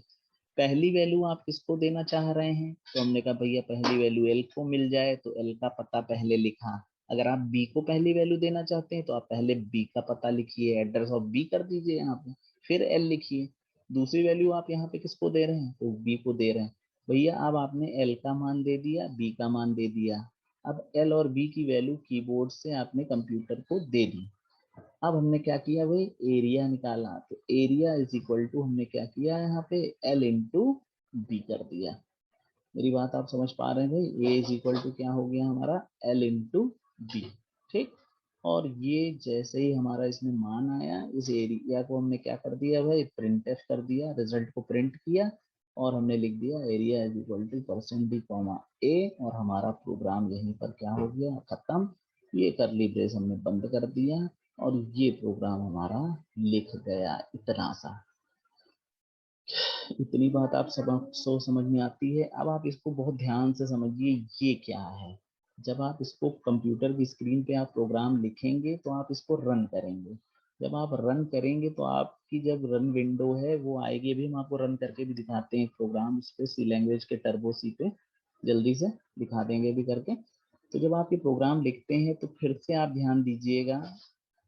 पहली वैल्यू आप किसको देना चाह रहे हैं, तो हमने कहा भैया पहली वैल्यू एल को मिल जाए तो एल का पता पहले लिखा। अगर आप बी को पहली वैल्यू देना चाहते हैं तो आप पहले बी का पता लिखिए, एड्रेस ऑफ बी कर दीजिए यहाँ पे, फिर एल लिखिए। दूसरी वैल्यू आप यहाँ पे किसको दे रहे हैं, तो बी को दे रहे हैं। भैया अब आपने एल का मान दे दिया, बी का मान दे दिया, अब एल और बी की वैल्यू कीबोर्ड से आपने कंप्यूटर को दे दी। अब हमने क्या किया भाई, एरिया निकाला, तो एरिया इज इक्वल टू हमने क्या किया यहाँ पे, एल इंटू बी कर दिया। मेरी बात आप समझ पा रहे हैं भाई? ए इज इक्वल टू क्या हो गया हमारा, एल इंटू बी। ठीक, और ये जैसे ही हमारा इसमें मान आया, इस एरिया को हमने क्या कर दिया भाई, प्रिंट एफ कर दिया, रिजल्ट को प्रिंट किया और हमने लिख दिया area is equal to %d comma A, और हमारा प्रोग्राम यहीं पर क्या हो गया, खत्म। ये करली ब्रेस हमने बंद कर दिया और ये प्रोग्राम हमारा लिख गया, इतना सा। इतनी बात आप सब समझ में आती है। अब आप इसको बहुत ध्यान से समझिए, ये क्या है। जब आप इसको कंप्यूटर की स्क्रीन पे आप प्रोग्राम लिखेंगे तो आप इसको रन करेंगे। जब आप रन करेंगे तो आपकी जब रन विंडो है वो आएगी, अभी हम आपको रन करके भी दिखाते हैं प्रोग्राम इस पे, सी लैंग्वेज के टर्बो सी पे जल्दी से दिखा देंगे भी करके। तो जब आप ये प्रोग्राम लिखते हैं तो फिर से आप ध्यान दीजिएगा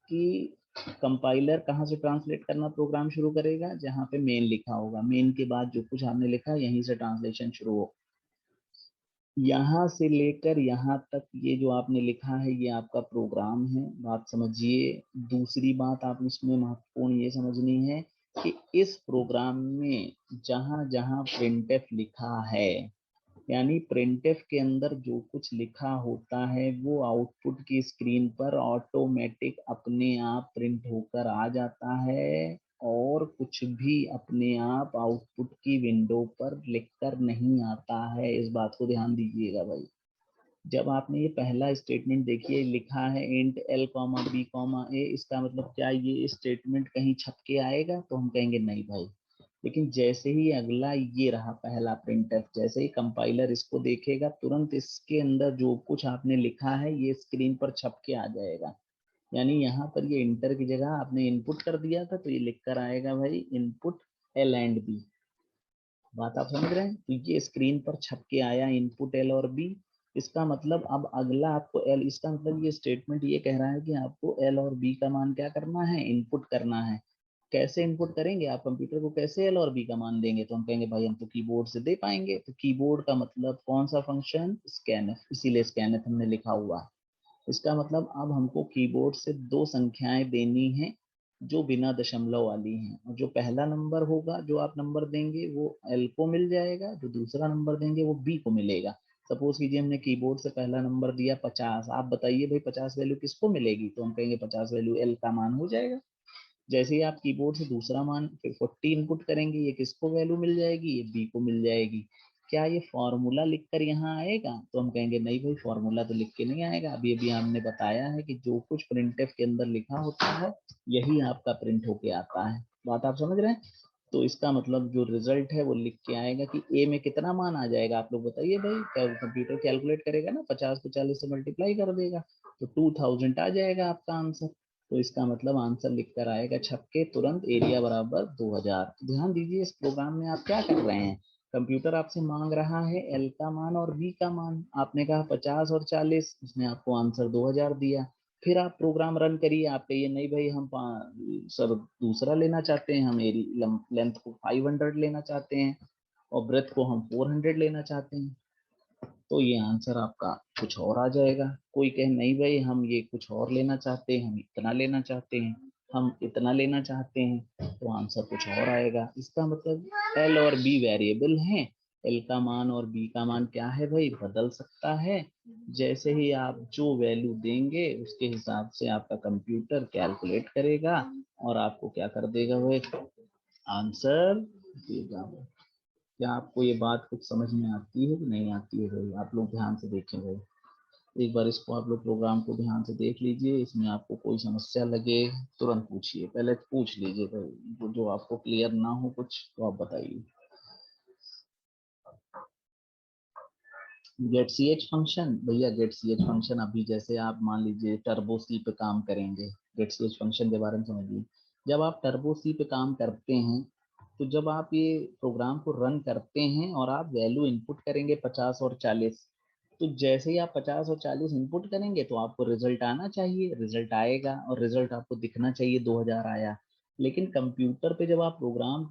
कि कंपाइलर कहाँ से ट्रांसलेट करना प्रोग्राम शुरू करेगा, जहाँ पे मेन लिखा होगा, मेन के बाद जो कुछ आपने लिखा यहीं से ट्रांसलेशन शुरू हो। यहाँ से लेकर यहाँ तक ये जो आपने लिखा है ये आपका प्रोग्राम है, बात समझिए। दूसरी बात आप इसमें महत्वपूर्ण ये समझनी है कि इस प्रोग्राम में जहाँ जहाँ प्रिंटफ लिखा है, यानी प्रिंटफ के अंदर जो कुछ लिखा होता है वो आउटपुट की स्क्रीन पर ऑटोमेटिक अपने आप प्रिंट होकर आ जाता है, और कुछ भी अपने आप आउटपुट की विंडो पर लिखकर नहीं आता है। इस बात को ध्यान दीजिएगा भाई। जब आपने ये पहला स्टेटमेंट देखिए, लिखा है int l comma B comma A, इसका मतलब क्या ये स्टेटमेंट कहीं छप के आएगा, तो हम कहेंगे नहीं भाई। लेकिन जैसे ही अगला ये रहा पहला प्रिंटफ, जैसे ही कंपाइलर इसको देखेगा तुरंत इसके अंदर जो कुछ आपने लिखा है ये स्क्रीन पर छप के आ जाएगा। यानी यहाँ पर ये इंटर की जगह आपने इनपुट कर दिया था तो ये लिख कर आएगा भाई इनपुट L एंड B। बात आप समझ रहे हैं? तो ये स्क्रीन पर छप के आया इनपुट L और B। इसका मतलब अब अगला आपको L, इसका मतलब ये स्टेटमेंट ये कह रहा है कि आपको L और B का मान क्या करना है, इनपुट करना है। कैसे इनपुट करेंगे आप कंप्यूटर को, कैसे L और B का मान देंगे, तो हम कहेंगे भाई हम तो कीबोर्ड से दे पाएंगे। तो कीबोर्ड का मतलब कौन सा फंक्शन, स्कैनफ, इसीलिए स्कैनफ हमने लिखा हुआ है। इसका मतलब अब हमको कीबोर्ड से दो संख्याएं देनी हैं जो बिना दशमलव वाली हैं, और जो पहला नंबर होगा जो आप नंबर देंगे वो L को मिल जाएगा, जो दूसरा नंबर देंगे वो B को मिलेगा। सपोज कीजिए हमने कीबोर्ड से पहला नंबर दिया 50, आप बताइए भाई 50 वैल्यू किसको मिलेगी, तो हम कहेंगे 50 वैल्यू L का मान हो जाएगा। जैसे ही आप कीबोर्ड से दूसरा मान फिर 40 इनपुट करेंगे, ये किसको वैल्यू मिल जाएगी, ये बी को मिल जाएगी। क्या ये फॉर्मूला लिखकर यहाँ आएगा, तो हम कहेंगे नहीं भाई फॉर्मूला तो लिख के नहीं आएगा। अभी अभी हमने बताया है कि जो कुछ प्रिंटफ के अंदर लिखा होता है यही आपका प्रिंट होके आता है। बात आप समझ रहे हैं? तो इसका मतलब जो रिजल्ट है वो लिख के आएगा कि ए में कितना मान आ जाएगा, आप लोग बताइए भाई। कंप्यूटर कैलकुलेट करेगा ना, 50 को 40 से मल्टीप्लाई कर देगा तो 2000 आ जाएगा आपका आंसर। तो इसका मतलब आंसर लिख कर आएगा छक्के तुरंत, एरिया बराबर 2000। ध्यान दीजिए इस प्रोग्राम में आप क्या कर रहे हैं, कंप्यूटर आपसे मांग रहा है एल का मान और बी का मान, आपने कहा 50 और 40, उसने आपको आंसर 2000 दिया। फिर आप प्रोग्राम रन करिए, आप कहिए नहीं भाई हम सर दूसरा लेना चाहते हैं, हम एरी लेंथ को 500 लेना चाहते हैं और ब्रेथ को हम 400 लेना चाहते हैं, तो ये आंसर आपका कुछ और आ जाएगा। कोई कहे नहीं भाई हम ये कुछ और लेना चाहते हैं, हम इतना लेना चाहते हैं, हम इतना लेना चाहते हैं, तो आंसर कुछ और आएगा। इसका मतलब एल और बी वेरिएबल हैं, एल का मान और बी का मान क्या है भाई, बदल सकता है। जैसे ही आप जो वैल्यू देंगे उसके हिसाब से आपका कंप्यूटर कैलकुलेट करेगा और आपको क्या कर देगा भाई, आंसर देगा। क्या आपको ये बात कुछ समझ में आती है कि नहीं आती है भाई? आप लोग ध्यान से देखें भाई, एक बार इसको आप लोग प्रोग्राम को ध्यान से देख लीजिए, इसमें आपको कोई समस्या लगे तुरंत पूछिए, पहले पूछ लीजिए भाई, जो आपको क्लियर ना हो कुछ तो आप बताइए। गेट सी एच फंक्शन, भैया गेट सी एच फंक्शन अभी जैसे आप मान लीजिए टर्बो सी पे काम करेंगे, गेट सी एच फंक्शन के बारे में समझिए। जब आप टर्बो सी पे काम करते हैं तो जब आप ये प्रोग्राम को रन करते हैं और आप वैल्यू इनपुट करेंगे 50 और 40, तो जैसे ही आप 50 और 40 इनपुट करेंगे तो आपको रिजल्ट आना चाहिए, रिजल्ट आएगा और रिजल्ट आपको दिखना चाहिए 2000 आया। लेकिन कंप्यूटर पे जब आप प्रोग्राम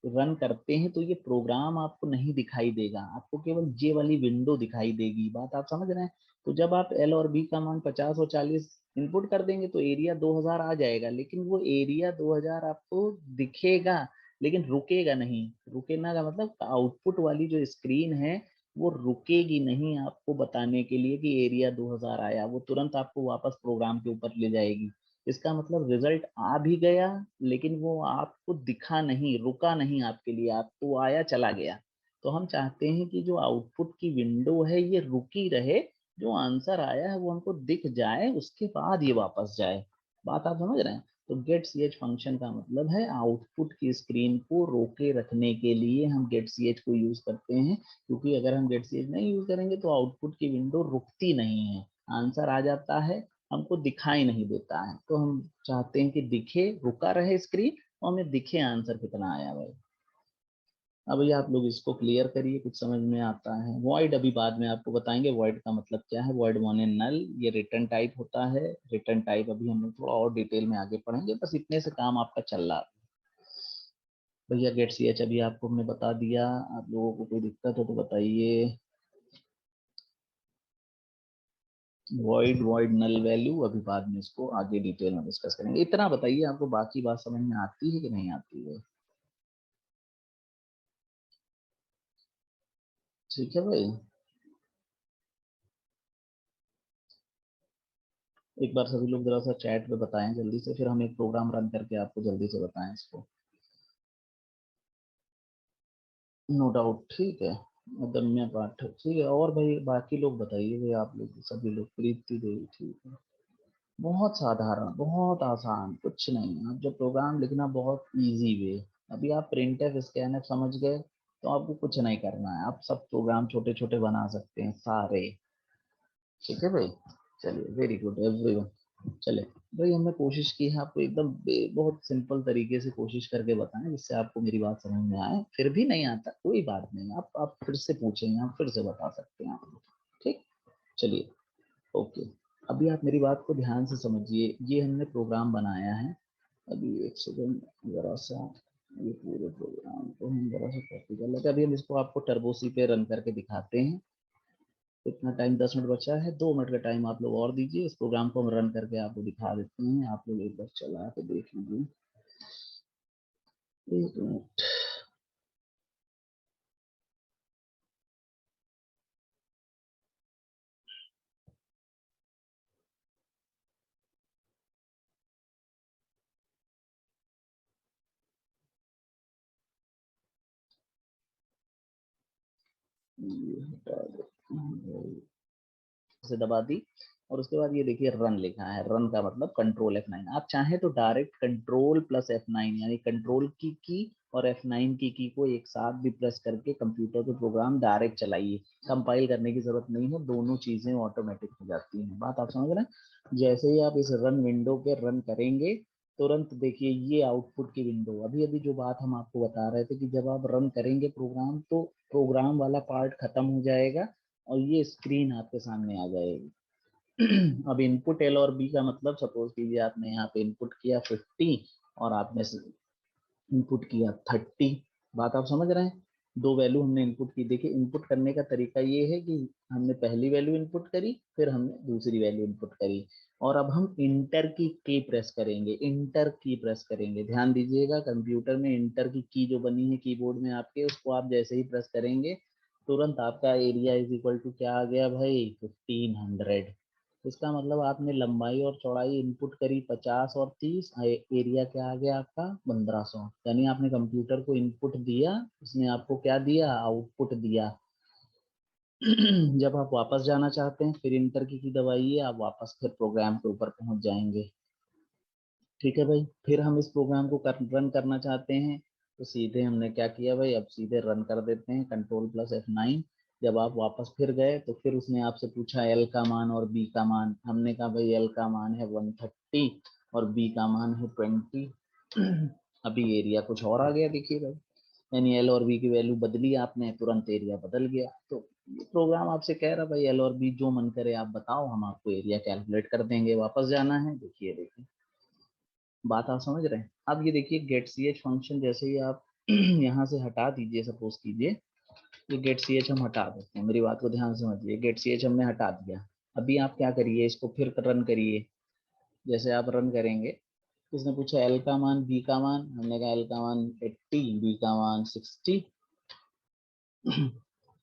रन करते हैं तो ये प्रोग्राम आपको नहीं दिखाई देगा, आपको केवल ये वाली विंडो दिखाई देगी। बात आप समझ रहे हैं? तो जब आप एल और बी का मान 50 और 40 इनपुट कर देंगे तो एरिया 2000 आ जाएगा, लेकिन वो एरिया 2000 आपको दिखेगा लेकिन रुकेगा नहीं। रुकेना का मतलब आउटपुट वाली जो स्क्रीन है वो रुकेगी नहीं आपको बताने के लिए कि एरिया 2000 आया, वो तुरंत आपको वापस प्रोग्राम के ऊपर ले जाएगी। इसका मतलब रिजल्ट आ भी गया लेकिन वो आपको दिखा नहीं, रुका नहीं आपके लिए, आपको आया चला गया। तो हम चाहते हैं कि जो आउटपुट की विंडो है ये रुकी रहे, जो आंसर आया है वो हमको दिख जाए, उसके बाद ये वापस जाए। बात आप समझ रहे हैं? तो गेट सी एच फंक्शन का मतलब है आउटपुट की स्क्रीन को रोके रखने के लिए हम गेट सी एच को यूज करते हैं, क्योंकि अगर हम गेट सी एच नहीं यूज करेंगे तो आउटपुट की विंडो रुकती नहीं है, आंसर आ जाता है हमको दिखाई नहीं देता है। तो हम चाहते हैं कि दिखे, रुका रहे स्क्रीन और हमें दिखे आंसर कितना आया भाई। अब ये आप लोग इसको क्लियर करिए, कुछ समझ में आता है? वॉइड अभी बाद में आपको बताएंगे वॉइड का मतलब क्या है। वॉइड माने नल, ये रिटर्न टाइप होता है। रिटर्न टाइप अभी हम लोग थोड़ा और डिटेल में आगे पढ़ेंगे, बस इतने से काम आपका चल रहा है भैया। गेट सी एच अभी आपको हमने बता दिया, आप लोगों को कोई दिक्कत हो तो बताइए। वॉइड वॉइड नल वैल्यू अभी बाद में इसको आगे डिटेल में डिस्कस करेंगे। इतना बताइए आपको बाकी बात समझ में आती है कि नहीं आती है? ठीक है भाई, एक बार सभी लोग जरा सा चैट पे बताएं जल्दी से, फिर हम एक प्रोग्राम रन करके आपको जल्दी से बताएं इसको। नो डाउट, ठीक है। अदम्य पाठक, ठीक है। और भाई बाकी लोग बताइए भाई, आप लोग सभी लोग। प्रीति देवी, ठीक है। बहुत साधारण, बहुत आसान, कुछ नहीं। आप जो प्रोग्राम लिखना बहुत इजी वे। अभी आप प्रिंट एफ स्कैन एफ समझ गए तो आपको कुछ नहीं करना है, आप सब प्रोग्राम छोटे छोटे बना सकते हैं सारे। ठीक है भाई, चलिए, वेरी गुड एवरीवन। चले भाई, हमने कोशिश की है आपको एकदम बहुत सिंपल तरीके से कोशिश करके बताएं जिससे आपको मेरी बात समझ में आए। फिर भी नहीं आता कोई बात नहीं, आप फिर से पूछेंगे, आप फिर से बता सकते हैं आप। ठीक, चलिए, ओके। अभी आप मेरी बात को ध्यान से समझिए, ये हमने प्रोग्राम बनाया है। अभी एक सेकंड, जरा सा ये पूरे प्रोग्राम को हम जरा सा कॉपी कर लेते हैं। अभी हम इसको आपको टर्बो सी पे रन करके दिखाते हैं। इतना टाइम, 10 मिनट बचा है, 2 मिनट का टाइम आप लोग और दीजिए। इस प्रोग्राम को हम रन करके आपको दिखा देते हैं, आप लोग एक बार चला के देख लीजिए। 1 मिनट। ये हटा देते हैं, से दबा दी। और उसके बाद ये देखिए रन लिखा है। रन का मतलब कंट्रोल F9। आप चाहें तो डायरेक्ट कंट्रोल प्लस F9 यानी कंट्रोल की और F9 की को एक साथ भी प्रेस करके कंप्यूटर पे प्रोग्राम डायरेक्ट चलाइए। कंपाइल करने की जरूरत नहीं है, दोनों चीजें ऑटोमेटिक हो जाती हैं। बात आप समझ रहे हैं? जैसे ही आप इस रन विंडो पे रन करेंगे, तुरंत देखिए ये आउटपुट की विंडो। अभी अभी जो बात हम आपको बता रहे थे कि जब आप रन करेंगे प्रोग्राम तो प्रोग्राम वाला पार्ट खत्म हो जाएगा और ये स्क्रीन आपके सामने आ जाएगी। अब इनपुट एल और बी का मतलब, सपोज कीजिए आपने यहाँ पे इनपुट किया 50 और आपने इनपुट किया 30। बात आप समझ रहे हैं? दो वैल्यू हमने इनपुट की। देखिए इनपुट करने का तरीका ये है कि हमने पहली वैल्यू इनपुट करी, फिर हमने दूसरी वैल्यू इनपुट करी, और अब हम इंटर की प्रेस करेंगे। इंटर की प्रेस करेंगे, ध्यान दीजिएगा। कंप्यूटर में इंटर की जो बनी है कीबोर्ड में आपके, उसको आप जैसे ही प्रेस करेंगे तुरंत आपका एरिया इज इक्वल टू क्या आ गया भाई? 1500। इसका मतलब आपने लंबाई और चौड़ाई इनपुट करी 50 और 30, एरिया क्या आ गया आपका? 1500। यानी आपने कंप्यूटर को इनपुट दिया, उसने आपको क्या दिया? आउटपुट दिया। जब आप वापस जाना चाहते हैं फिर इंटर की दबाइए, आप वापस फिर प्रोग्राम के ऊपर पहुंच जाएंगे। ठीक है भाई, फिर हम इस प्रोग्राम को रन करना चाहते हैं तो सीधे हमने क्या किया भाई, अब सीधे रन कर देते हैं, कंट्रोल प्लस F9। जब आप वापस फिर गए तो फिर उसने आपसे पूछा एल का मान और बी का मान। हमने कहा भाई एल का मान है 130 और बी का मान है 20। अभी एरिया कुछ और आ गया, देखिए भाई, यानी एल और बी की वैल्यू बदली आपने, तुरंत एरिया बदल गया। तो ये प्रोग्राम आपसे कह रहा भाई एल और बी जो मन करे आप बताओ, हम आपको एरिया कैलकुलेट कर देंगे। वापस जाना है, देखिए देखिए, बात आप समझ रहे हैं? अब ये देखिए गेट सी एच फंक्शन जैसे ही आप यहाँ से हटा दीजिए, सपोज कीजिए ये गेट सी एच हम हटा देते हैं। मेरी बात को ध्यान से समझिए, गेट सी एच हमने हटा दिया। अभी आप क्या करिए, इसको फिर रन करिए। जैसे आप रन करेंगे, किसने पूछा एल का मान बी का मान? हमने कहा एल का मान 80, बी का मान 60।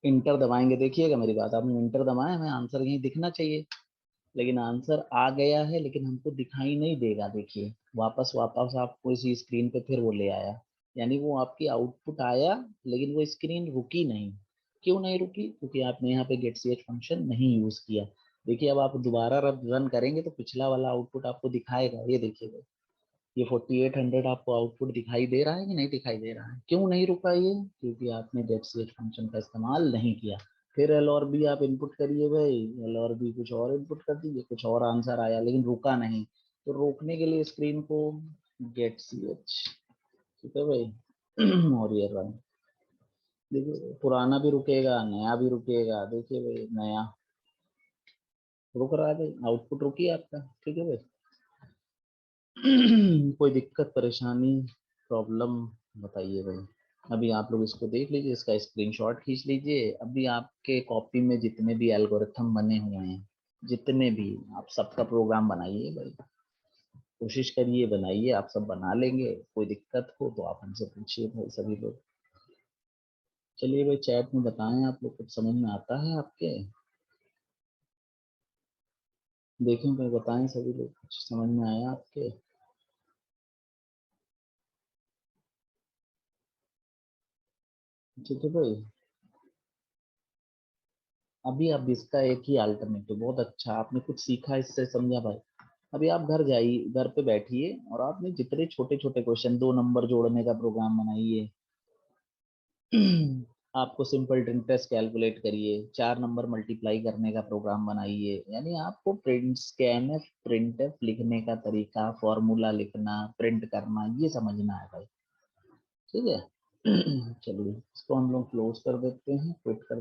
इंटर दबाएंगे, देखिएगा मेरी बात, आपने इंटर दबाया, हमें आंसर यहीं दिखना चाहिए, लेकिन आंसर आ गया है लेकिन हमको दिखाई नहीं देगा। देखिए वापस वापस आपको इसी स्क्रीन पे फिर वो ले आया, यानी वो आपकी आउटपुट आया लेकिन वो स्क्रीन रुकी नहीं। क्यों नहीं रुकी? क्योंकि आपने यहाँ पे गेट सी एच फंक्शन नहीं यूज किया। देखिए अब आप दोबारा रन करेंगे तो पिछला वाला आउटपुट आपको दिखाएगा। ये देखिएगा, ये 4800 आपको आउटपुट दिखाई दे रहा है कि नहीं दिखाई दे रहा है? क्यों नहीं रुका ये? क्योंकि आपने गेट सी एच फंक्शन का इस्तेमाल नहीं किया। फिर एल और बी आप इनपुट करिए भाई, एल और बी कुछ और इनपुट कर दीजिए, कुछ और आंसर आया लेकिन रुका नहीं। तो रोकने के लिए स्क्रीन को गेट सी एच, ठीक है भाई और ये रन, देखिए पुराना भी रुकेगा, नया भी रुकेगा। देखिए भाई नया रुक रहा है भाई, आउटपुट रुकी है आपका, ठीक है भाई कोई दिक्कत परेशानी प्रॉब्लम बताइए भाई। अभी आप लोग इसको देख लीजिए, इसका स्क्रीनशॉट खींच लीजिए। अभी आपके कॉपी में जितने भी एल्गोरिथम बने हुए हैं, जितने भी, आप सबका प्रोग्राम बनाइए भाई, कोशिश करिए बनाइए, आप सब बना लेंगे। कोई दिक्कत हो तो आप हमसे पूछिए भाई सभी लोग। चलिए भाई चैट में बताएं आप लोग, कुछ समझ में आता है आपके? देखें भाई, बताएं सभी लोग, कुछ समझ में आया आपके? ठीक है भाई, अभी अब इसका एक ही अल्टरनेटिव, बहुत अच्छा आपने कुछ सीखा इससे, समझा भाई। अभी आप घर जाइए, घर पे बैठिए और आपने जितने छोटे छोटे क्वेश्चन, 2 नंबर जोड़ने का प्रोग्राम बनाइए आपको सिंपल इंटरेस्ट कैलकुलेट करिए, 4 नंबर मल्टीप्लाई करने का प्रोग्राम बनाइए, यानी आपको प्रिंट स्कैनफ प्रिंटफ लिखने का तरीका, फॉर्मूला लिखना, प्रिंट करना, ये समझना है भाई, ठीक है चलिए इसको हम लोग क्लोज कर देते हैं, क्विट कर